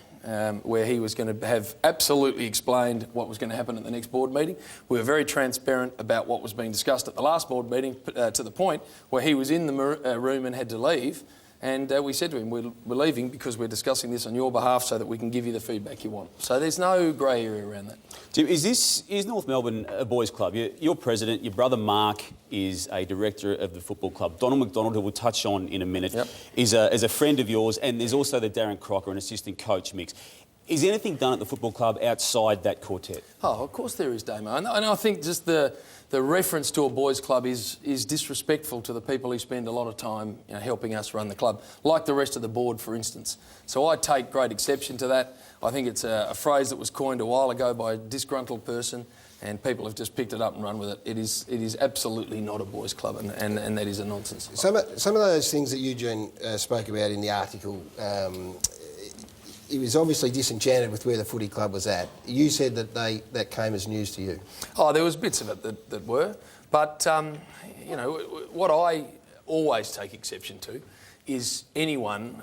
where he was going to have absolutely explained what was going to happen at the next board meeting. We were very transparent about what was being discussed at the last board meeting, to the point where he was in the room and had to leave. And we said to him, we're leaving because we're discussing this on your behalf so that we can give you the feedback you want. So there's no grey area around that. Jim, is North Melbourne a boys' club? Your president, your brother Mark, is a director of the football club. Donald McDonald, who we'll touch on in a minute, is a friend of yours, and there's also the Darren Crocker, an assistant coach mix. Is anything done at the football club outside that quartet? Oh, of course there is, Damo. And I think just the reference to a boys' club is disrespectful to the people who spend a lot of time helping us run the club, like the rest of the board, for instance. So I take great exception to that. I think it's a phrase that was coined a while ago by a disgruntled person, and people have just picked it up and run with it. It is absolutely not a boys' club, and that is a nonsense. Some of those things that Eugene spoke about in the article, he was obviously disenchanted with where the footy club was at. You said that that came as news to you. Oh, there was bits of it that were. But, what I always take exception to is anyone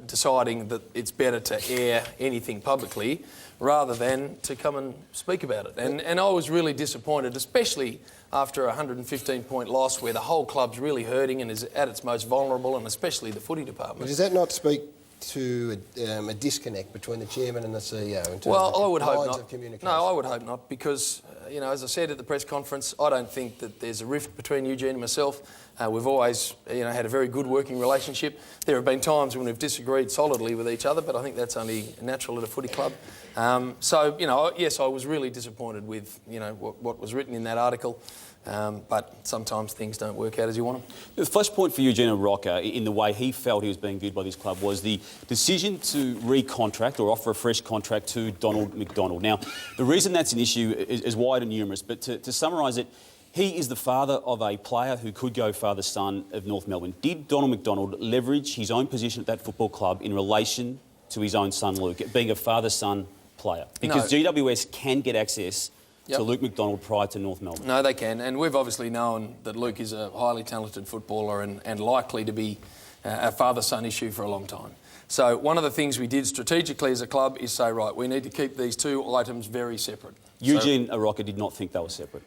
deciding that it's better to air anything publicly rather than to come and speak about it. And I was really disappointed, especially after a 115-point loss where the whole club's really hurting and is at its most vulnerable, and especially the footy department. But does that not speak to a disconnect between the chairman and the CEO in terms I would of hope lines not. of communication? No, I would hope not, because, as I said at the press conference, I don't think that there's a rift between Eugene and myself. We've always, had a very good working relationship. There have been times when we've disagreed solidly with each other, but I think that's only natural at a footy club. Yes, I was really disappointed with, what was written in that article. But sometimes things don't work out as you want them. The flashpoint for Eugene Rocker in the way he felt he was being viewed by this club was the decision to recontract or offer a fresh contract to Donald McDonald. Now, the reason that's an issue is wide and numerous, but to summarise it, he is the father of a player who could go father-son of North Melbourne. Did Donald McDonald leverage his own position at that football club in relation to his own son Luke, being a father-son player? Because no. GWS can get access to Luke McDonald prior to North Melbourne. No, they can, and we've obviously known that Luke is a highly talented footballer and likely to be a father-son issue for a long time. So one of the things we did strategically as a club is say, right, we need to keep these two items very separate. Eugene Rocker did not think they were separate.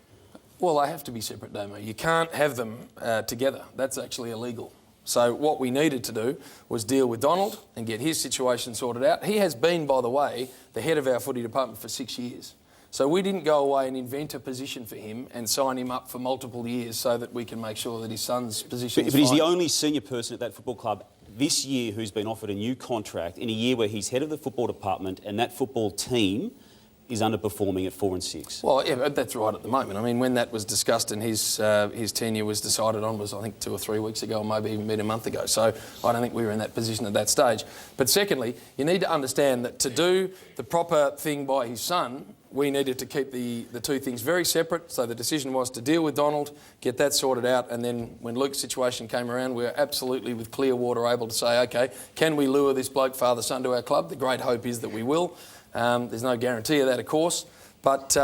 Well, they have to be separate, Damo. You can't have them together. That's actually illegal. So what we needed to do was deal with Donald and get his situation sorted out. He has been, by the way, the head of our footy department for 6 years. So we didn't go away and invent a position for him and sign him up for multiple years so that we can make sure that his son's position is But he's fine. the only senior person at that football club this year who's been offered a new contract in a year where he's head of the football department and that football team is underperforming at 4 and 6. Well, yeah, that's right at the moment. I mean, when that was discussed and his tenure was decided on was, I think, 2 or 3 weeks ago, or maybe even a month ago. So I don't think we were in that position at that stage. But secondly, you need to understand that to do the proper thing by his son, we needed to keep the two things very separate. So the decision was to deal with Donald, get that sorted out, and then when Luke's situation came around, we were absolutely with clear water able to say, OK, can we lure this bloke father-son to our club? The great hope is that we will. There's no guarantee of that, of course. But,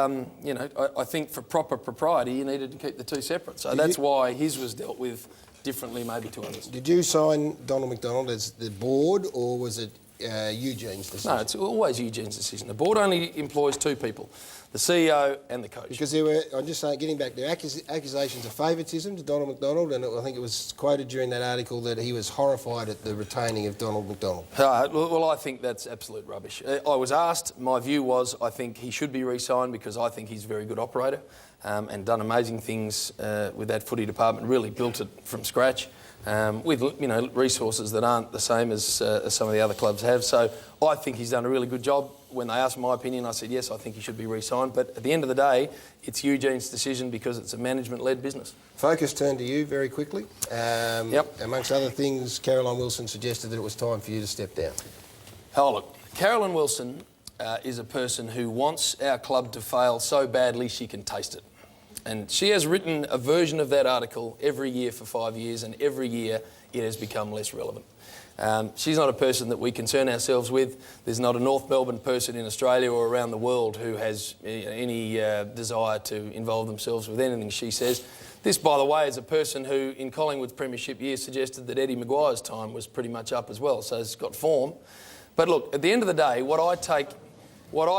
you know, I think for proper propriety, you needed to keep the two separate. So that's why his was dealt with differently maybe to others. Did you sign Donald McDonald as the board, or was it Eugene's decision? No, it's always Eugene's decision. The board only employs 2 people, the CEO and the coach. Because there were, I'm just saying, getting back, there were accusations of favouritism to Donald McDonald, and I think it was quoted during that article that he was horrified at the retaining of Donald McDonald. Well, I think that's absolute rubbish. I was asked, my view was I think he should be re-signed because I think he's a very good operator and done amazing things with that footy department, really built it from scratch. With resources that aren't the same as some of the other clubs have. So I think he's done a really good job. When they asked my opinion, I said, yes, I think he should be re-signed. But at the end of the day, it's Eugene's decision because it's a management-led business. Focus turned to you very quickly. Yep. Amongst other things, Caroline Wilson suggested that it was time for you to step down. Oh, look, Caroline Wilson is a person who wants our club to fail so badly she can taste it. And she has written a version of that article every year for 5 years, and every year it has become less relevant. She's not a person that we concern ourselves with. There's not a North Melbourne person in Australia or around the world who has any desire to involve themselves with anything she says. This, by the way, is a person who, in Collingwood's premiership year, suggested that Eddie Maguire's time was pretty much up as well, so it's got form. But look, at the end of the day, what I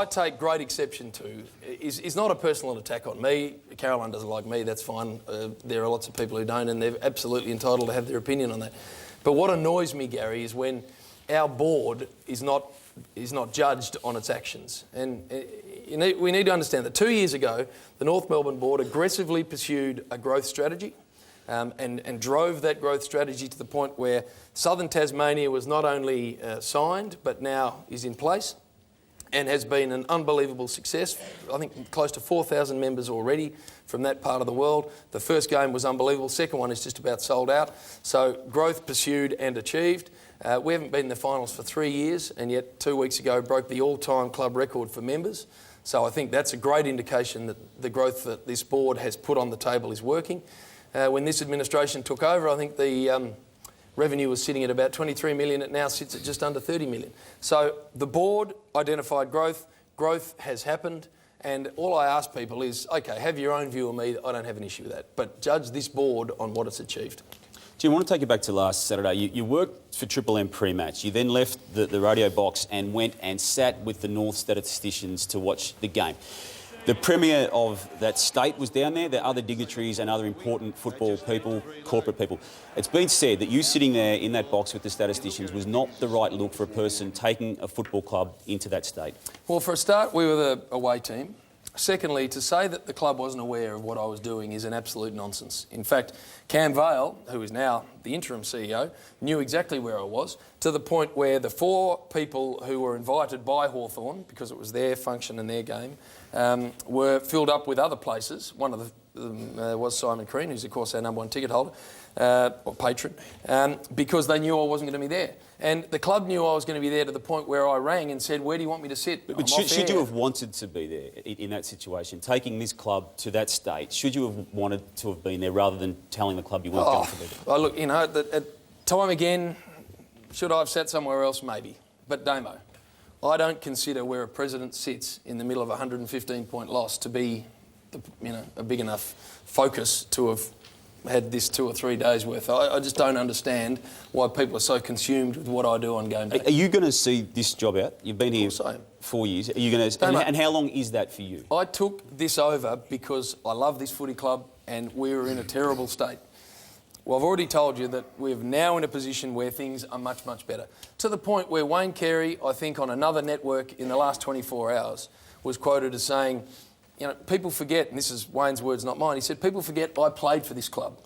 take great exception to is not a personal attack on me. Caroline doesn't like me, that's fine. There are lots of people who don't, and they're absolutely entitled to have their opinion on that. But what annoys me, Gary, is when our board is not judged on its actions. And we need to understand that 2 years ago, the North Melbourne board aggressively pursued a growth strategy and drove that growth strategy to the point where Southern Tasmania was not only signed, but now is in place, and has been an unbelievable success. I think close to 4,000 members already from that part of the world. The first game was unbelievable. Second one is just about sold out. So growth pursued and achieved. We haven't been in the finals for 3 years, and yet 2 weeks ago broke the all-time club record for members. So I think that's a great indication that the growth that this board has put on the table is working. When this administration took over, I think the revenue was sitting at about 23 million. It now sits at just under 30 million. So the board identified growth. Growth has happened. And all I ask people is, OK, have your own view of me. I don't have an issue with that. But judge this board on what it's achieved. Jim, I want to take you back to last Saturday. You worked for Triple M pre-match. You then left the radio box and went and sat with the North statisticians to watch the game. The Premier of that state was down there. There are other dignitaries and other important football people, corporate people. It's been said that you sitting there in that box with the statisticians was not the right look for a person taking a football club into that state. Well, for a start, we were the away team. Secondly, to say that the club wasn't aware of what I was doing is an absolute nonsense. In fact, Cam Vale, who is now the interim CEO, knew exactly where I was, to the point where the 4 people who were invited by Hawthorn, because it was their function and their game, were filled up with other places. One of them was Simon Crean, who's of course our #1 ticket holder, or patron, because they knew I wasn't going to be there. And the club knew I was going to be there to the point where I rang and said, where do you want me to sit? But should you have wanted to be there in that situation, taking this club to that state? Should you have wanted to have been there rather than telling the club you weren't going to be there? Oh, look, you know, at time again, should I have sat somewhere else? Maybe. But Damo, I don't consider where a president sits in the middle of a 115-point loss to be, a big enough focus to have had this 2 or 3 days worth. I just don't understand why people are so consumed with what I do on game day. Are you going to see this job out? You've been here 4 years. Are you going to? And how long is that for you? I took this over because I love this footy club and we were in a terrible state. Well, I've already told you that we're now in a position where things are much, much better. To the point where Wayne Carey, I think on another network in the last 24 hours, was quoted as saying, people forget, and this is Wayne's words, not mine, he said, people forget I played for this club.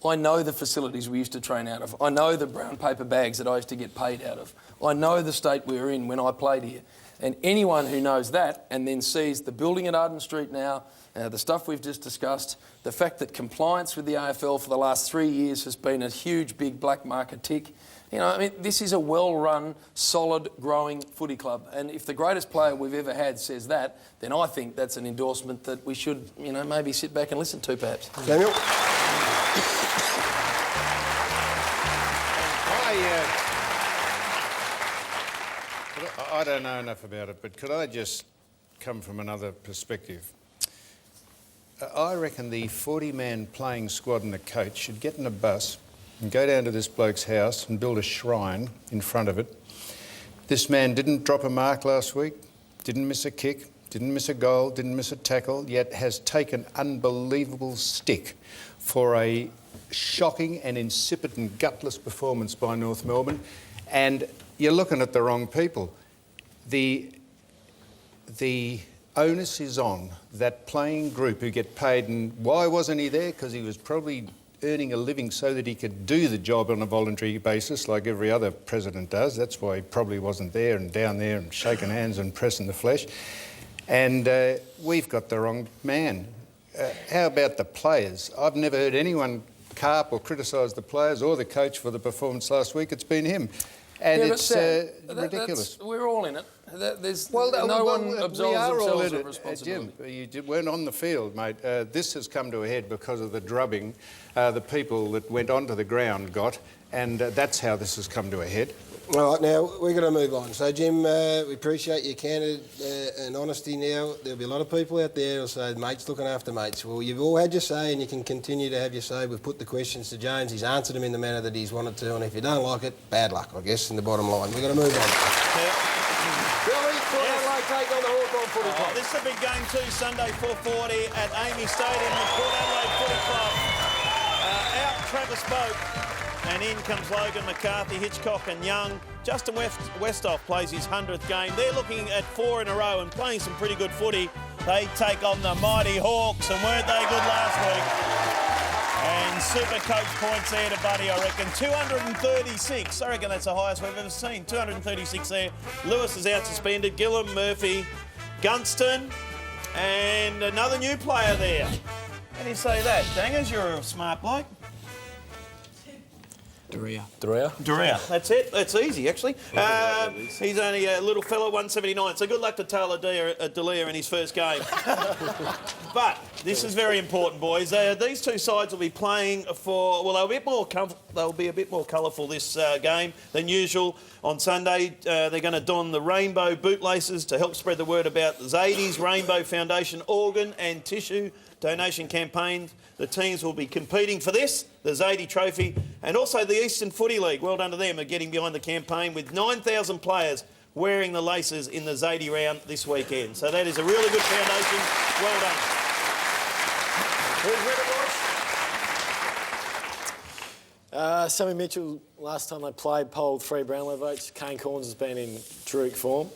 I know the facilities we used to train out of. I know the brown paper bags that I used to get paid out of. I know the state we were in when I played here. And anyone who knows that and then sees the building at Arden Street now, the stuff we've just discussed, the fact that compliance with the AFL for the last 3 years has been a huge, big black market tick. You know, I mean, this is a well-run, solid, growing footy club. And if the greatest player we've ever had says that, then I think that's an endorsement that we should, you know, maybe sit back and listen to, perhaps. Samuel? I don't know enough about it, but could I just come from another perspective? I reckon the 40-man playing squad and the coach should get in a bus and go down to this bloke's house and build a shrine in front of it. This man didn't drop a mark last week, didn't miss a kick, didn't miss a goal, didn't miss a tackle, yet has taken unbelievable stick for a shocking and insipid and gutless performance by North Melbourne. And you're looking at the wrong people. The onus is on that playing group who get paid. And why wasn't he there? Because he was probably earning a living so that he could do the job on a voluntary basis like every other president does. That's why he probably wasn't there and down there and shaking hands and pressing the flesh. And we've got the wrong man. How about the players? I've never heard anyone carp or criticise the players or the coach for the performance last week. It's been him. And yeah, it's ridiculous. We're all in it. There's no one absolves themselves of responsibility. Jim, you weren't on the field, mate. This has come to a head because of the drubbing the people that went onto the ground got, and that's how this has come to a head. All right, now, we're going to move on. So, Jim, we appreciate your candid and honesty now. There'll be a lot of people out there who'll say, mates looking after mates. Well, you've all had your say and you can continue to have your say. We've put the questions to James. He's answered them in the manner that he's wanted to, and if you don't like it, bad luck, I guess, in the bottom line. We're going to move on. Billy, Port Adelaide take on the Hawthorn Footy Club. This is a big game too, Sunday 4:40 at Amy Stadium, the Port Adelaide Footy Club. Out Travis Boak, and in comes Logan McCarthy, Hitchcock and Young. Justin Westhoff plays his 100th game. They're looking at 4 in a row and playing some pretty good footy. They take on the mighty Hawks, and weren't they good last week? And super coach points there to Buddy, I reckon. 236. I reckon that's the highest we've ever seen. 236 there. Lewis is out suspended. Gillum, Murphy, Gunston, and another new player there. How do you say that? Dangers, you're a smart bloke. Doria. That's it. That's easy, actually. He's only a little fella, 179. So good luck to Taylor D'Elia in his first game. But this is very important, boys. These two sides will be playing for. Well, they'll be a bit more colourful this game than usual. On Sunday, they're going to don the rainbow bootlaces to help spread the word about Zadie's Rainbow Foundation organ and tissue donation campaign. The teams will be competing for this, the Zadie Trophy, and also the Eastern Footy League. Well done to them for getting behind the campaign with 9,000 players wearing the laces in the Zadie round this weekend. So that is a really good foundation. Well done. Who's ready, boys? Sammy Mitchell, last time they played, polled 3 Brownlow votes. Kane Corns has been in terrific form.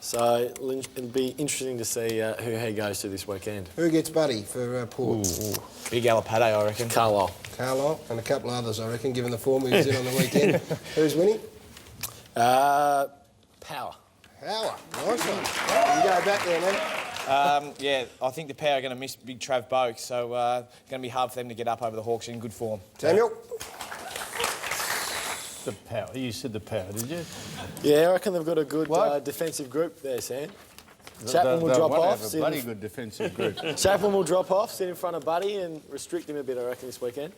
So it'll be interesting to see who he goes to this weekend. Who gets Buddy for Port? Big Alapate, I reckon. Carlisle. And a couple others, I reckon, given the form he was in on the weekend. Who's winning? Power. Nice one. You go back there, man. Yeah, I think the Power are going to miss big Trav Boak, so it's going to be hard for them to get up over the Hawks in good form. Samuel? The Power. You said the Power, did you? Yeah, I reckon they've got a good defensive group there, Sam. Chapman will drop off. Have a bloody good defensive group. Chapman will drop off, sit in front of Buddy and restrict him a bit, I reckon, this weekend.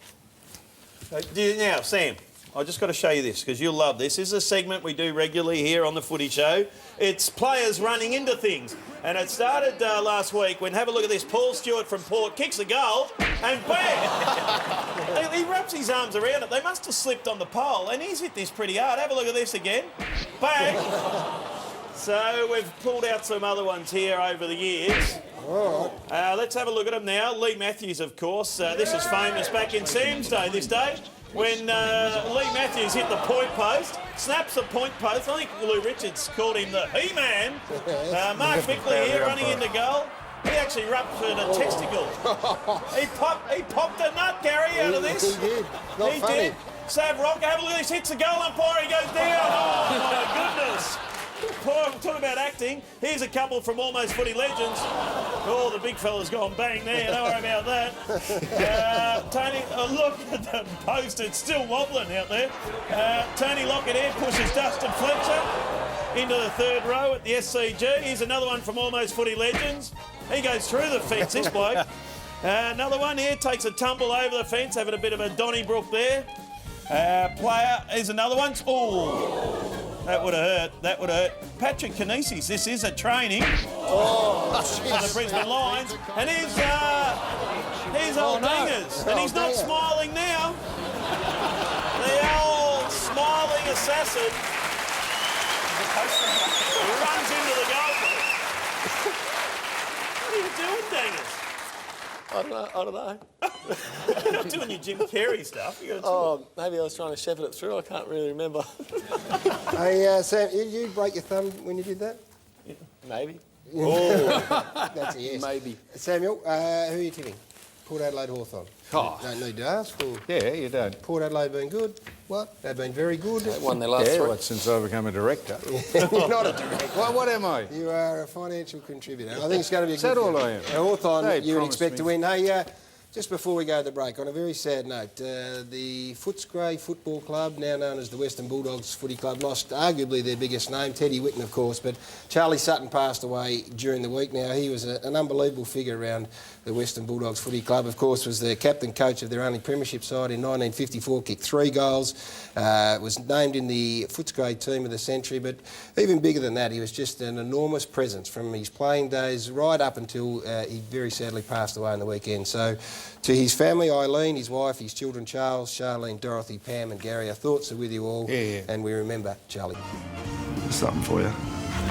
Now, Sam, I just got to show you this because you'll love this. This is a segment we do regularly here on the Footy Show. It's players running into things. And it started last week when, have a look at this, Paul Stewart from Port kicks a goal and bang! He wraps his arms around it. They must have slipped on the pole and he's hit this pretty hard. Have a look at this again. Bang! So we've pulled out some other ones here over the years. Let's have a look at them now. Lee Matthews, of course. This is famous back in Sam's day this day. When Lee Matthews hit the point post, snaps the point post. I think Lou Richards called him the He-Man. Mark Bickley here running into goal. He actually ruptured a testicle. He popped a nut, Gary, out of this. He did. Not he funny. did. Sav Rocker, have a look at this. Hits the goal umpire. He goes down. Oh, my goodness. Talk about acting. Here's a couple from Almost Footy Legends. Oh, the big fella's gone bang there. Don't worry about that. Tony, look at the post. It's still wobbling out there. Tony Lockett here pushes Dustin Fletcher into the third row at the SCG. Here's another one from Almost Footy Legends. He goes through the fence, this bloke. Another one here takes a tumble over the fence, having a bit of a Donnybrook there. Player is another one. Oh, that would have hurt. That would have hurt. Patrick Kinesis, this is a training for the Brisbane Lions. And here's old Dingers. And he's not smiling now. The old smiling assassin runs into the goal. What are you doing, Dingers? I don't know. You're not doing your Jim Carrey stuff. Maybe I was trying to shepherd it through. I can't really remember. Hey, Sam, did you break your thumb when you did that? Maybe. Oh, that's a yes. Maybe. Samuel, who are you tipping? Port Adelaide Hawthorn. Oh. Don't need to ask. Or Yeah, you don't. Port Adelaide been good? What? They've been very good. They won their last Yeah, three. what, since I became a director? You're not a director. What am I? You are a financial contributor. I think it's going to be a Is good that all game. I am? Hawthorn, They you would promised expect me. to win. Hey, just before we go to the break, on a very sad note, the Footscray Football Club, now known as the Western Bulldogs Footy Club, lost arguably their biggest name, Teddy Whitten, of course, but Charlie Sutton passed away during the week. Now, he was an unbelievable figure around the Western Bulldogs Footy Club. Of course, was the captain coach of their only premiership side in 1954, kicked 3 goals, was named in the Footscray team of the century, but even bigger than that, he was just an enormous presence from his playing days right up until he very sadly passed away on the weekend. So, to his family, Eileen, his wife, his children, Charles, Charlene, Dorothy, Pam and Gary, our thoughts are with you all, and we remember Charlie. Something for you.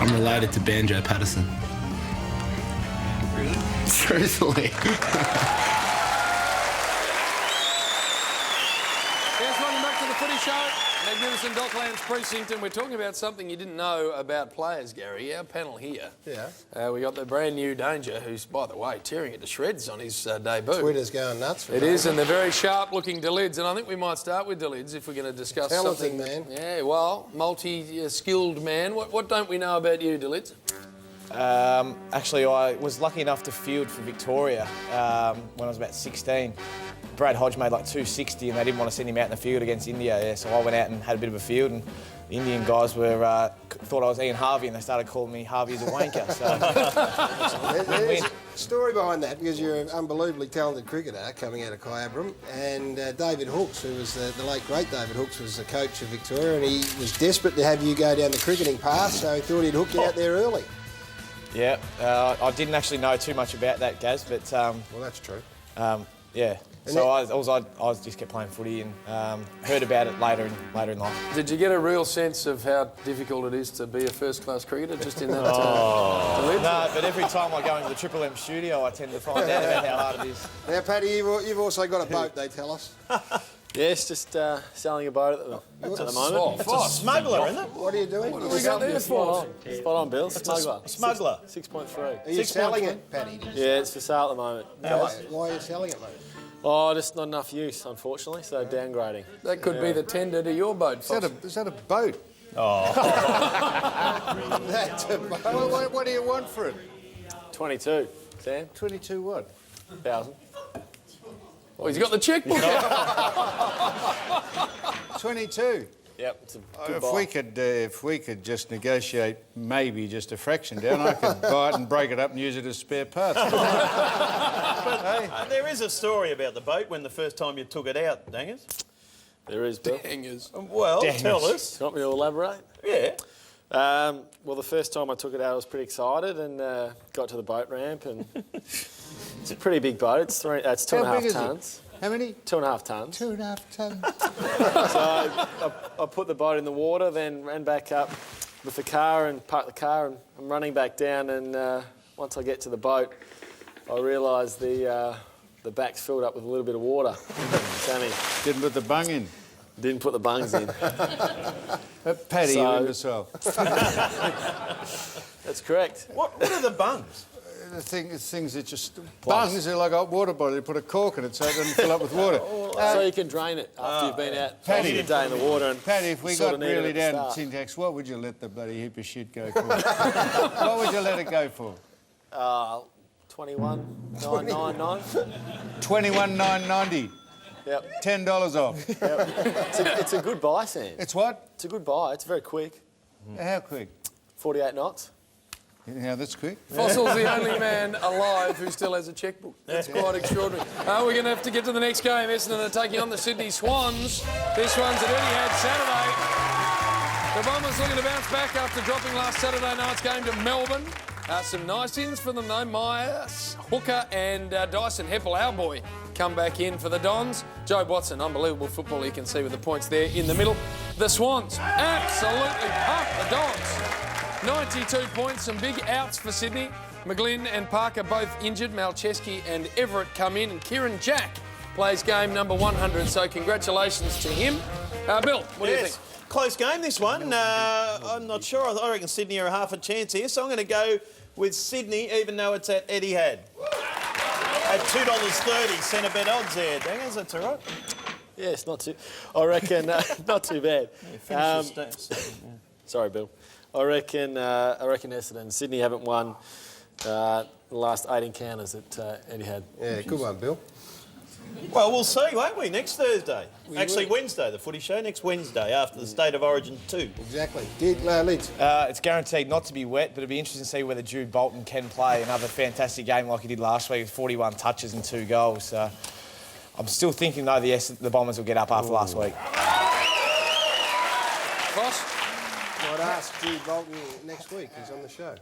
I'm related to Banjo Patterson. Really? Seriously. Yes, welcome back to the Footy Show. Magnificent Docklands Precinct, and we're talking about something you didn't know about players, Gary. Our panel here. Yeah. We got the brand new Danger, who's, by the way, tearing it to shreds on his debut. Twitter's going nuts for It Danger. is, and they're very sharp-looking Delids, and I think we might start with Delids if we're going to discuss Talented something. man. Yeah, well, multi-skilled man. What don't we know about you, Delids? Actually, I was lucky enough to field for Victoria when I was about 16. Brad Hodge made like 260 and they didn't want to send him out in the field against India, so I went out and had a bit of a field, and the Indian guys were thought I was Ian Harvey and they started calling me Harvey's a wanker. So There's a story behind that, because you're an unbelievably talented cricketer coming out of Kyabram, and David Hooks, who was the late great David Hooks, was the coach of Victoria, and he was desperate to have you go down the cricketing path, so he thought he'd hook you out there early. yeah, I didn't actually know too much about that, Gaz, but Well, that's true. yeah. And So I just kept playing footy and heard about it later in life. Did you get a real sense of how difficult it is to be a first-class cricketer just in that Delids? No, but every time I go into the Triple M studio, I tend to find out about how hard it is. Now, Paddy, you've also got a boat, they tell us. Yes, just selling a boat at the moment. It's a smuggler, isn't it? What are you doing? What have we got there for? Spot on, Bill. Smuggler. Smuggler. 6.3. Are you selling it, Paddy? Yeah, it's for sale at the moment. Why are you selling it, mate? Oh, just not enough use, unfortunately, so downgrading. That could be the tender to your boat, Is Fox. that a boat? That's a boat. What do you want for it? 22, Sam. 22 what? 1,000. Oh, he's got the checkbook out. 22. Yep, it's a good If buy. if we could just negotiate maybe just a fraction down, I could buy it and break it up and use it as spare parts. There is a story about the boat when the first time you took it out, Dangers. There is, Bill. Hangers. Well, tell us. Do you want me to elaborate? Yeah. Well, the first time I took it out, I was pretty excited and got to the boat ramp, and it's a pretty big boat. It's 2.5 tonnes. How many? 2.5 tonnes. 2.5 tons. So I put the boat in the water, then ran back up with the car and parked the car, and I'm running back down, and once I get to the boat, I realise the back's filled up with a little bit of water. Sammy. Didn't put the bung in. Didn't put the bungs in. Paddy, So- you imbecile. That's correct. What are the bungs? the things that just bungs are like a water bottle. You put a cork in it so it doesn't fill up with water. So you can drain it after you've been out for a day in the water. And Paddy, if we got really down to syntax, what would you let the bloody heap of shit go for? What would you let it go for? 21,999. 21,990. Yep. $10 off. Yep. It's a good buy, Sam. It's what? It's a good buy. It's very quick. How quick? 48 knots. Yeah, that's quick. Fossil's the only man alive who still has a checkbook. That's quite extraordinary. We're going to have to get to the next game. Essendon are taking on the Sydney Swans. This one's at Etihad Saturday. The Bombers looking to bounce back after dropping last Saturday night's game to Melbourne. Some nice ins for them though. Myers, Hooker and Dyson Heppel, our boy, come back in for the Dons. Joe Watson, unbelievable football you can see with the points there in the middle. The Swans absolutely pumped the Dogs. 92 points, some big outs for Sydney. McGlynn and Parker both injured. Malcheski and Everett come in, and Kieran Jack plays game number 100. So congratulations to him. Bill, what do you think? Close game, this one. I'm not sure. I reckon Sydney are half a chance here, so I'm going to go with Sydney, even though it's at Etihad. At $2.30, centre bet odds there. Dangers, that's all right. Yes, not too. I reckon not too bad. Sorry, Bill. I reckon Essendon. Sydney haven't won the last 8 encounters at Etihad. Yeah, good one, Bill. Well, we'll see, won't we, next Thursday? Actually, Wednesday, the footy show, next Wednesday, after the State of Origin 2. Exactly. Lids? It's guaranteed not to be wet, but it'll be interesting to see whether Jude Bolton can play another fantastic game like he did last week with 41 touches and 2 goals. I'm still thinking, though, the Bombers will get up after last week. Boss? I'd ask Jude Bolton next week. He's on the show.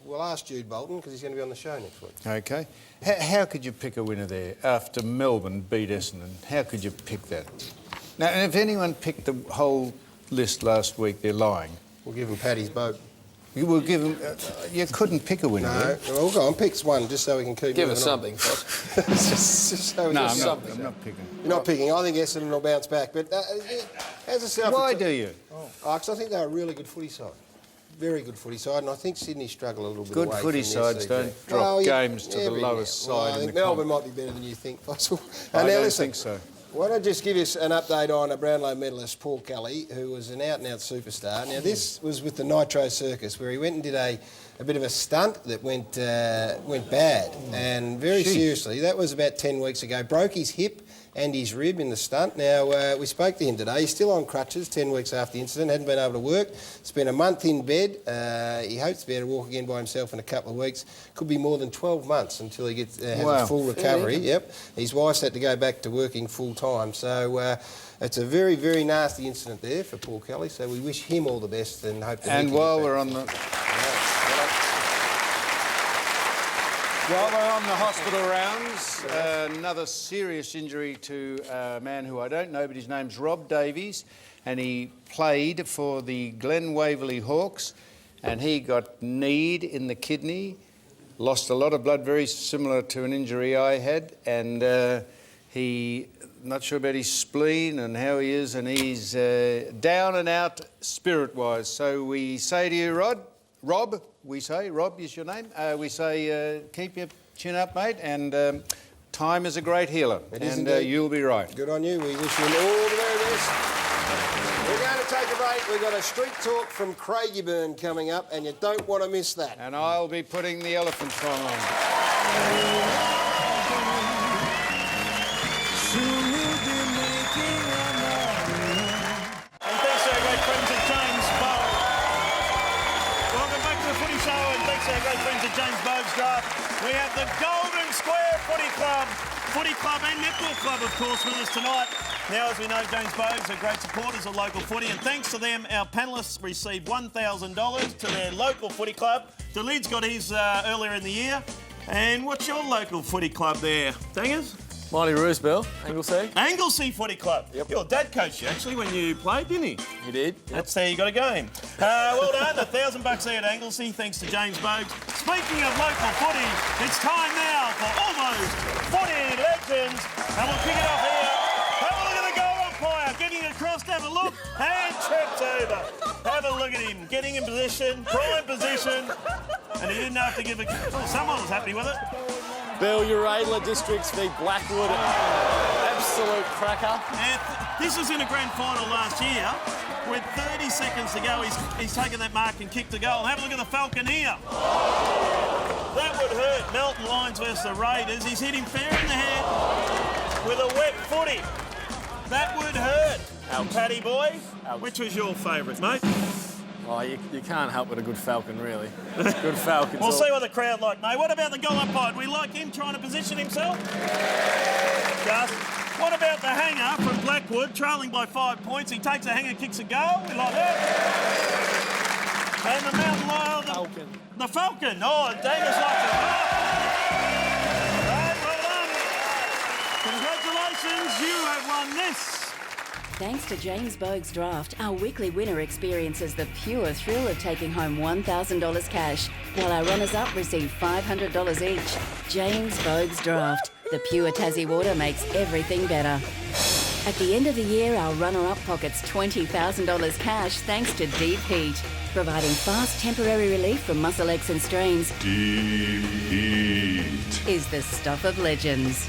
We'll ask Jude Bolton because he's going to be on the show next week. OK. How could you pick a winner there after Melbourne beat Essendon? How could you pick that? Now, and if anyone picked the whole list last week, they're lying. We'll give him Paddy's boat. You will give him... you couldn't pick a winner there. No, well, go on, pick one just so we can keep Give us something, Boss. just so I'm not picking. You're not picking. I think Essendon will bounce back. But as I said... Why do you? Because I think they're a really good footy side. Very good footy side, and I think Sydney struggle a little bit Good away footy from their sides CG. don't drop games to the lowest side I in think the Melbourne comp. might be better than you think, Fossil. I don't think so. Why don't I just give you an update on a Brownlow medalist, Paul Kelly, who was an out-and-out superstar. Now, this was with the Nitro Circus, where he went and did a bit of a stunt that went bad, and very seriously. That was about 10 weeks ago. Broke his hip and his rib in the stunt. Now, we spoke to him today. He's still on crutches 10 weeks after the incident, hadn't been able to work. Spent a month in bed. He hopes to be able to walk again by himself in a couple of weeks. Could be more than 12 months until he gets has a full recovery. Yep. His wife's had to go back to working full-time. So it's a very, very nasty incident there for Paul Kelly. So we wish him all the best and hope that he can while get we're back. on the... While we're on the hospital rounds, another serious injury to a man who I don't know, but his name's Rob Davies, and he played for the Glen Waverley Hawks, and he got kneed in the kidney, lost a lot of blood, very similar to an injury I had, and he, not sure about his spleen and how he is, and he's down and out spirit-wise. So we say to you, Rob, we say, Rob is your name, we say keep your chin up, mate, and time is a great healer, and you'll be right. Good on you. We wish you all the very best. We're going to take a break. We've got a street talk from Craigieburn coming up, and you don't want to miss that. And I'll be putting the elephant song on. And thanks to our great friends at James Bow. Welcome back to the Footy Show, and thanks to our great friends at James Bow's Draft. We have the Golden Square Footy Club and Netball Club, of course, with us tonight. Now, as we know, James Bowes are great supporters of local footy, and thanks to them, our panellists received $1,000 to their local footy club. The Lid's got his earlier in the year. And what's your local footy club there, Dangers? Mighty Roos, Bill. Anglesey. Anglesey Footy Club. Yep. Your dad coached you, actually, when you played, didn't he? He did. Yep. That's how you got a game. Well done. $1,000 there at Anglesey, thanks to James Bogues. Speaking of local footy, it's time now for Almost Footy Legends. And we'll kick it off here. Have a look at the goal umpire getting across to have a look. Hand trips over. Have a look at him. Getting in position, prime position. And he didn't have to give a... Well, someone was happy with it. Bill, Uradla Districts v Blackwood. Absolute cracker. And this was in a grand final last year. With 30 seconds to go, he's taken that mark and kicked a goal. Have a look at the Falcon here. That would hurt. Melton Lions versus the Raiders. He's hit him fair in the head with a wet footy. That would hurt. Paddy boy, which was your favourite, mate? Oh, you can't help with a good Falcon, really. Good Falcon. We'll see what the crowd like, mate. What about the goal umpire? We like him trying to position himself? Just. What about the hanger from Blackwood, trailing by 5 points? He takes a hanger, kicks a goal. We like that. And the Mountain Lion, Falcon. The Falcon. Oh, Davis likes it. Right, well done. Congratulations, you have won this. Thanks to James Bogue's draft, our weekly winner experiences the pure thrill of taking home $1,000 cash, while our runners-up receive $500 each. James Bogue's draft. The pure Tassie water makes everything better. At the end of the year, our runner-up pockets $20,000 cash thanks to Deep Heat, providing fast temporary relief from muscle aches and strains. Deep Heat Is the stuff of legends.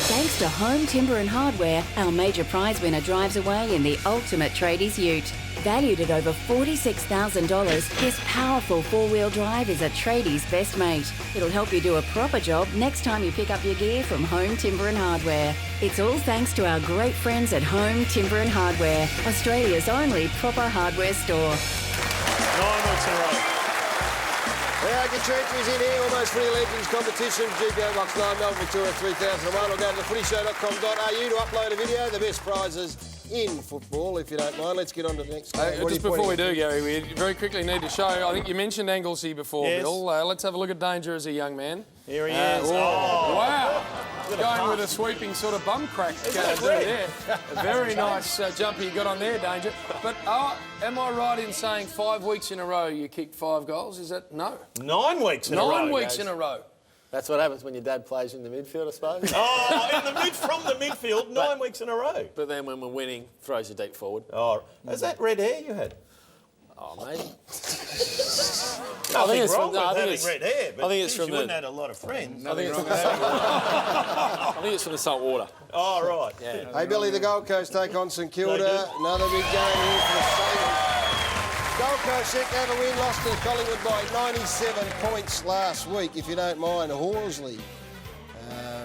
Thanks to Home Timber and Hardware, our major prize winner drives away in the ultimate tradies ute. Valued at over $46,000, this powerful four-wheel drive is a tradie's best mate. It'll help you do a proper job next time you pick up your gear from Home Timber and Hardware. It's all thanks to our great friends at Home Timber and Hardware, Australia's only proper hardware store. 9 weeks in a row. Our entries in here, almost Footy Legends competition, GPO Box 9, Melbourne, Victoria 3001. Or go to thefootyshow.com.au to upload a video, the best prizes in football, if you don't mind. Let's get on to the next game. Just before we do, Gary, we very quickly need to show, I think you mentioned Anglesey before, Yes. Bill. Let's have a look at Danger as a young man. Here he is. Wow. Going with a sweeping sort of bum crack there. A very nice jump you got on there, Danger. But am I right in saying 5 weeks in a row you kicked 5 goals? Is that... No. 9 weeks in a row. 9 weeks in a row. That's what happens when your dad plays in the midfield, I suppose. Oh, from the midfield, 9 weeks in a row. But then when we're winning, throws you deep forward. Oh, is that red hair you had? Oh, maybe. Nothing wrong with having red hair, but I think it's from you wouldn't have had a lot of friends. I think it's from the salt water. Oh, right. Yeah. Hey, Billy, the Gold Coast take on St Kilda. Another big game here for the Sabres. Gold Coast yet to have a win, lost to Collingwood by 97 points last week, if you don't mind. Horsley,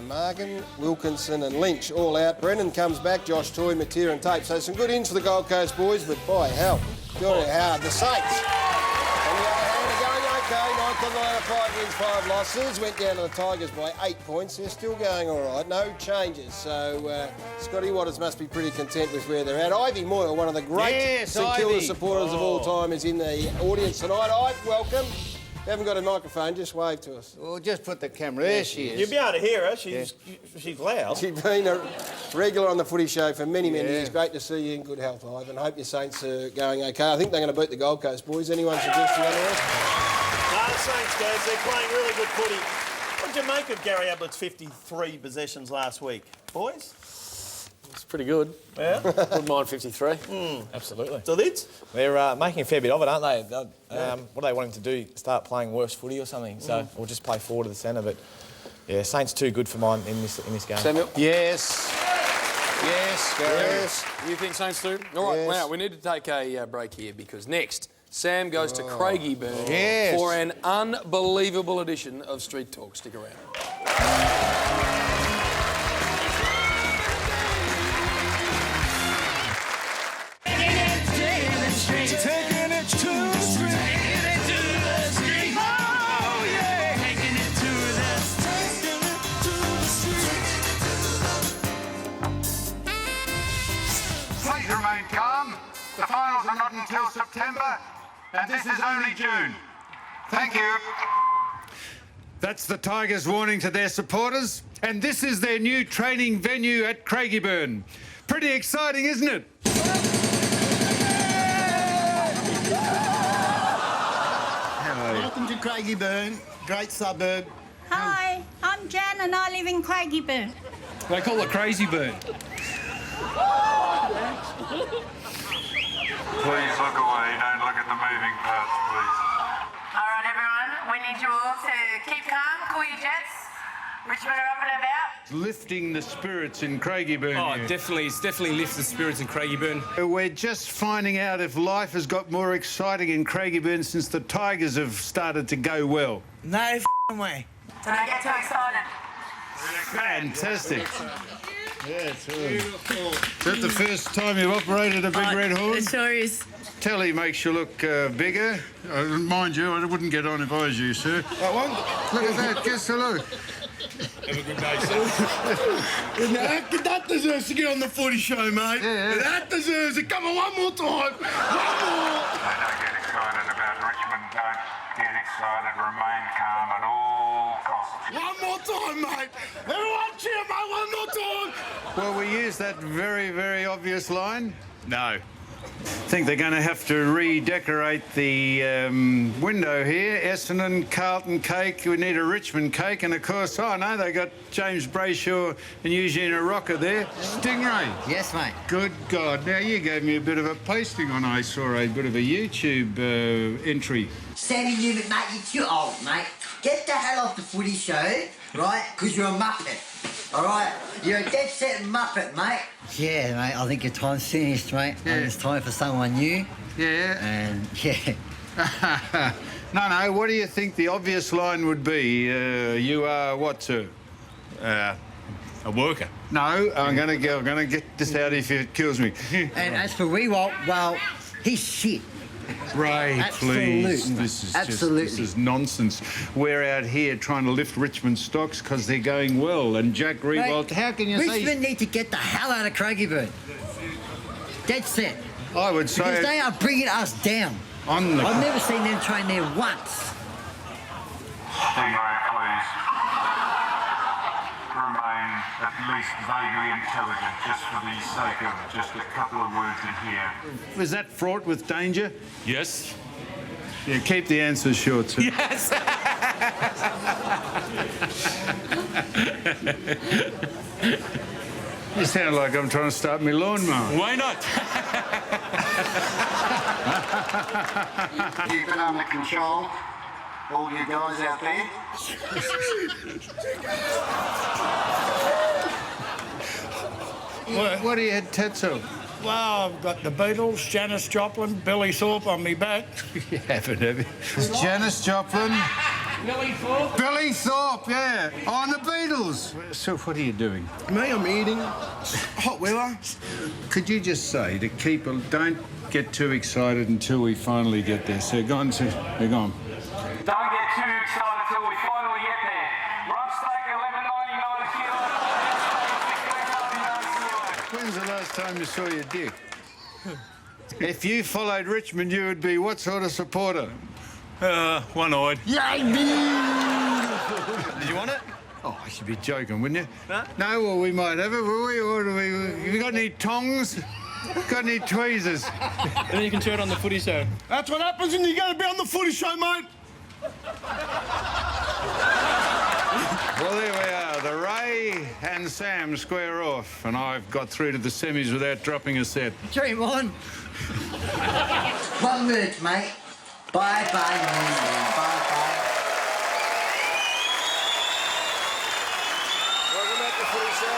Margan, Wilkinson and Lynch all out. Brennan comes back, Josh Toy, Mateer and Tape. So some good ins for the Gold Coast boys, but by hell, very hard. The Saints, on the other hand, are going okay. 9th on the ladder, 5 wins, 5 losses. Went down to the Tigers by 8 points. They're still going all right. No changes. So Scotty Waters must be pretty content with where they're at. Ivy Moyle, one of the great St Kilda supporters of all time, is in the audience tonight. Ivy, welcome. You haven't got a microphone, just wave to us. Well, just put the camera. There she is. You'll be able to hear her. She's loud. She's been a regular on the Footy Show for many, many years. Great to see you in good health, Ivan. Hope your Saints are going okay. I think they're going to beat the Gold Coast boys. Anyone suggesting otherwise? No, the Saints, guys, they're playing really good footy. What did you make of Gary Ablett's 53 possessions last week, boys? It's pretty good. Yeah? Wouldn't mind 53. Absolutely. So that's... They're making a fair bit of it, aren't they? What do they want him to do? Start playing worse footy or something? So we'll just play forward to the centre. But yeah, Saints too good for mine in this game. Samuel? Yes. Yes, Gary. Yes. You think Saints too? All right, wow, we need to take a break here because next, Sam goes to Craigieburn for an unbelievable edition of Street Talk. Stick around. Please remain calm. The finals are not until September, and this is only June. Thank you. That's the Tigers' warning to their supporters, and this is their new training venue at Craigieburn. Pretty exciting, isn't it? Welcome to Craigieburn, great suburb. Hi, I'm Jan and I live in Craigieburn. They call it Crazy Burn. Richmond are up and about? Lifting the spirits in Craigieburn. Oh, definitely. It's definitely lifted the spirits in Craigieburn. We're just finding out if life has got more exciting in Craigieburn since the Tigers have started to go well. No way. Don't get too excited. Fantastic. Yeah, it's beautiful. Is that the first time you've operated a big red horn? It sure is. Telly makes you look bigger. Mind you, I wouldn't get on if I was you, sir. That one? Look at that. Just a look. Have a good day, sir. That deserves to get on the footy show, mate. Yeah. That deserves it. Come on, one more time. One more. Don't get excited about Richmond. Don't get excited. Remain calm at all costs. One more time, mate. Everyone cheer, mate. One more time. Well, we use that very, very obvious line. No. I think they're going to have to redecorate the window here. Essendon, Carlton cake. We need a Richmond cake. And, of course, oh, no, they got James Brayshaw and Eugene Rocker there. Stingray. Yes, mate. Good God. Now, you gave me a bit of a pasting on. I saw a bit of a YouTube entry. Sammy Newman, mate, you're too old, mate. Get the hell off the footy show, right? Because you're a muppet. All right? You're a dead set muppet, mate. Yeah, mate, I think your time's finished, mate. Yeah. And it's time for someone new. Yeah. And, yeah. No, what do you think the obvious line would be? You are what, sir? A worker. No, I'm going to get this out if it kills me. And as for Rewalt, well, he's shit. Ray, please. Absolutely. This is nonsense. We're out here trying to lift Richmond stocks because they're going well. And Jack Rewalt, how can you say... Richmond need to get the hell out of Craigieburn. Dead set. I would say... Because they are bringing us down. I've never seen them train there once. Stingray, please. Remain at least vaguely intelligent, just for the sake of just a couple of words in here. Was that fraught with danger? Yes. Yeah, keep the answers short, sir. Yes. You sound like I'm trying to start my lawnmower. Why not? Keep it under control. All you guys out there. What do you had tats of? Well, I've got the Beatles, Janis Joplin, Billy Thorpe on me back. You haven't, have you? It's Janis Joplin. Billy Thorpe? Billy Thorpe, yeah. On the Beatles. So what are you doing? Me, I'm eating. Hot weather. Could you just say to keep... Don't get too excited until we finally get there. So go on, sir. They're gone. Don't get too excited till we finally get there. Rump steak, $11.99 a kilo. When's the last time you saw your dick? If you followed Richmond, you would be what sort of supporter? One-eyed. Yeah, Did you want it? Oh, I should be joking, wouldn't you? No? No, well, we might have it, will we? Or do we... Have you got any tongs? Got any tweezers? And then you can turn on the footy show. That's what happens when you're going to be on the footy show, mate. Well, there we are. The Ray and Sam square off, and I've got through to the semis without dropping a set. Dream on. One word, mate. Bye-bye, bye-bye. Welcome back to Footy Show.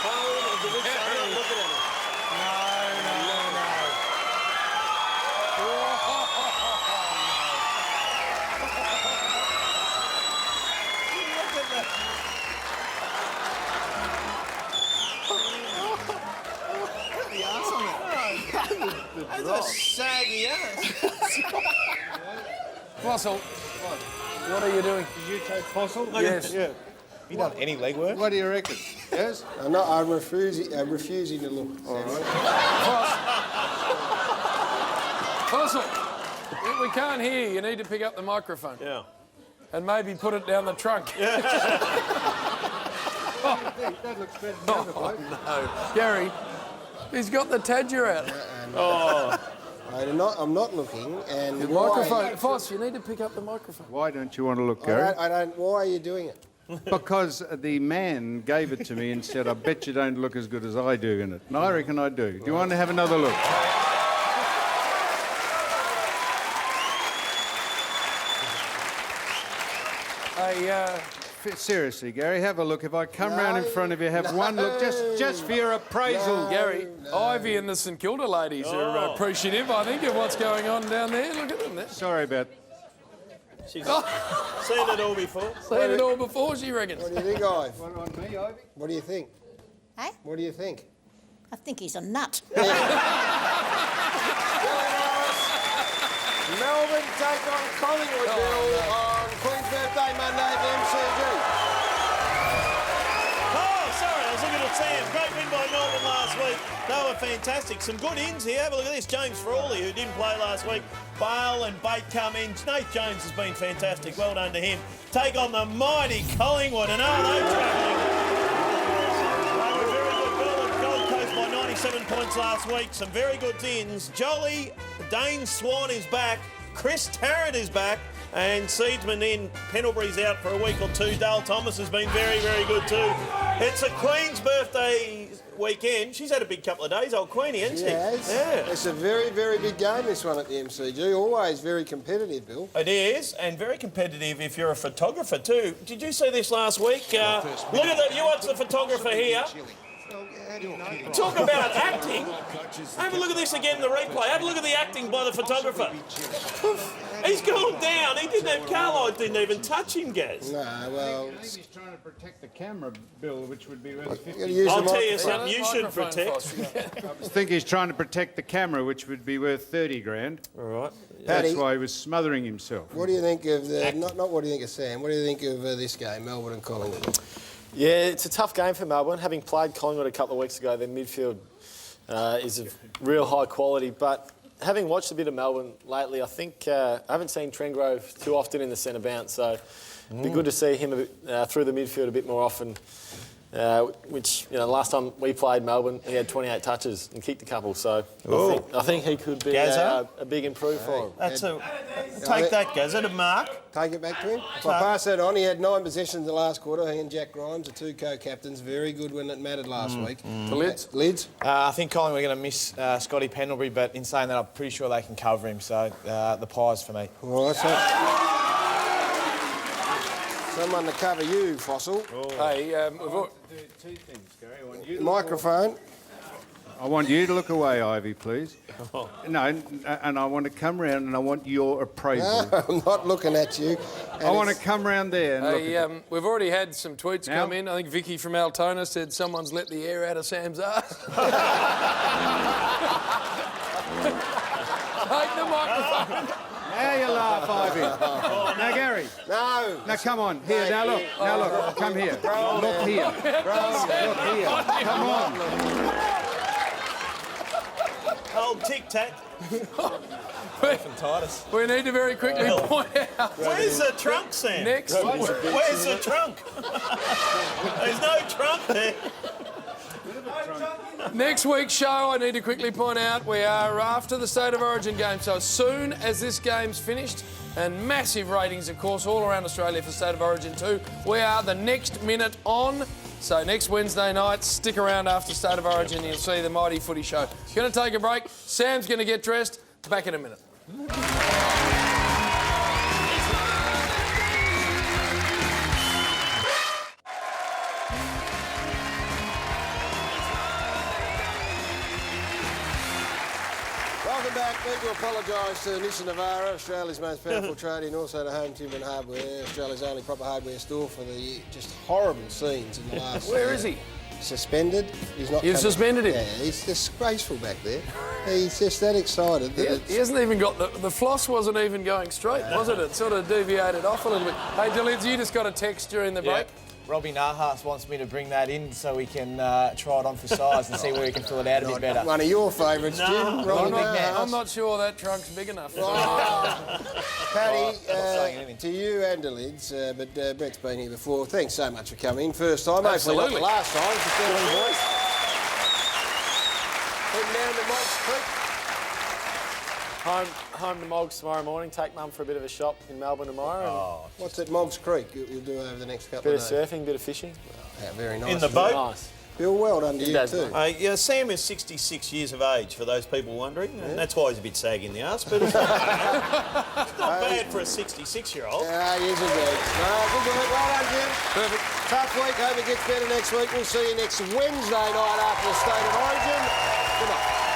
Home of the Rich. I'm not looking at it. That's a saggy ass. Fossil, what are you doing? Did you take Fossil? Yes. Yeah. You done any legwork? What do you reckon? Yes? I'm refusing to look. All right. Fossil, we can't hear you. You need to pick up the microphone. Yeah. And maybe put it down the trunk. That looks better than the other bloke. No. Gary, he's got the tadger out. I'm not looking, and the microphone. Foss, you need to pick up the microphone. Why don't you want to look, Gary? I don't. Why are you doing it? Because the man gave it to me and said, I bet you don't look as good as I do in it. And I reckon I do. Do you want to have another look? Seriously, Gary, have a look. If I come round in front of you, have one look, just for your appraisal. Gary, Ivy and the St Kilda ladies are appreciative, I think, of what's going on down there. Look at them there. Sorry about... She's seen it all before. Seen it all before, she reckons. What do you think, Ivy? One on me, Ivy? What do you think? Hey? What do you think? I think he's a nut. Melbourne take on Collingwood, Bill, on Queen's Birthday Monday at the MCG. Oh, sorry, I was looking at Sam. Great win by Melbourne last week. They were fantastic. Some good ins here. Have a look at this. James Frawley, who didn't play last week. Bale and Bate come in. Nate Jones has been fantastic. Well done to him. Take on the mighty Collingwood. And are they travelling? They were very good. Melbourne Gold Coast by 97 points last week. Some very good ins. Jolly, Dane Swan is back. Chris Tarrant is back. And Seedsman in. Pendlebury's out for a week or two. Dale Thomas has been very, very good too. It's a Queen's birthday weekend. She's had a big couple of days, old Queenie, hasn't she? Yes. Yeah. It's a very, very big game, this one at the MCG. Always very competitive, Bill. It is, and very competitive if you're a photographer too. Did you see this last week? Look at that. You watch the photographer here. Talk about acting. Have a look at this again in the replay. Have a look at the acting by the photographer. He's gone down. He didn't have Carlisle didn't even touch him, Gaz. No, well... He's trying to protect the camera, Bill, which would be worth 50. I'll tell you something you should protect. I think he's trying to protect the camera, which would be worth 30 grand. All right. That's why he was smothering himself. What do you think of the... Not what do you think of Sam. What do you think of this game, Melbourne and Collingwood? Yeah, it's a tough game for Melbourne. Having played Collingwood a couple of weeks ago, their midfield is of real high quality. But having watched a bit of Melbourne lately, I think I haven't seen Trengrove too often in the centre bounce, so it'd be good to see him a bit, through the midfield a bit more often. Which, last time we played Melbourne, he had 28 touches and kicked a couple, so I think he could be a big improve for him. Take that, Gazza, to Mark. Take it back to him. If I pass that on, he had 9 possessions in the last quarter. He and Jack Grimes, the 2 co-captains, very good when it mattered last week. The Lids? Lids? I think Collingwood are going to miss Scotty Pendlebury, but in saying that, I'm pretty sure they can cover him, so the Pies for me. All right, so... Someone to cover you, Fossil. Hey, we've got two things, Gary. I want you to microphone. I want you to look away, Ivy, please. No, and I want to come round and I want your appraisal. No, I'm not looking at you. I want to come round there and look at you. We've already had some tweets come in. I think Vicky from Altona said someone's let the air out of Sam's ass. Take the microphone. Now you laugh, Ivy. Now, Gary. No. Now, come on. Here, now look. Now look. Come here. Look here. Look here. Come on. Old tic-tac. We need to very quickly point out... Where's the trunk, Sam? Next... Where's the trunk? There's no trunk there. Next week's show, I need to quickly point out, we are after the State of Origin game. So as soon as this game's finished, and massive ratings, of course, all around Australia for State of Origin 2, we are the next minute on. So next Wednesday night, stick around after State of Origin, you'll see the Mighty Footy Show. Going to take a break. Sam's going to get dressed. Back in a minute. Welcome back. Need to apologise to Nisha Navara, Australia's most powerful tradie, and also to Home Timber and Hardware, Australia's only proper hardware store, for the just horrible scenes in the last... Where is he? Suspended. He's not. You've suspended him? Yeah, he's disgraceful back there. He's just that excited. He hasn't even got... The floss wasn't even going straight, was it? It sort of deviated off a little bit. Hey, Delids, you just got a text during the break. Robbie Nahas wants me to bring that in so we can try it on for size and see where we can fill it out a bit better. One of your favourites, Jim. I'm not sure that trunk's big enough. Paddy, to you and to Lids, but Brett's been here before. Thanks so much for coming. First time, hopefully not the last time. It's a Sterling voice. Heading down to Moggs Creek. Home to Moggs tomorrow morning. Take Mum for a bit of a shop in Melbourne tomorrow. What's at Moggs Creek you'll do over the next couple Bit of days? Bit of surfing, bit of fishing. Yeah, very nice. In the boat? Nice. Bill, well done to you too. Yeah, Sam is 66 years of age, for those people wondering, and that's why he's a bit saggy in the arse, but it's not bad for a 66-year-old. Yeah, he is indeed. Good work. Well done, Jim. Perfect. Tough week. Hope it gets better next week. We'll see you next Wednesday night after the State of Origin. Good night.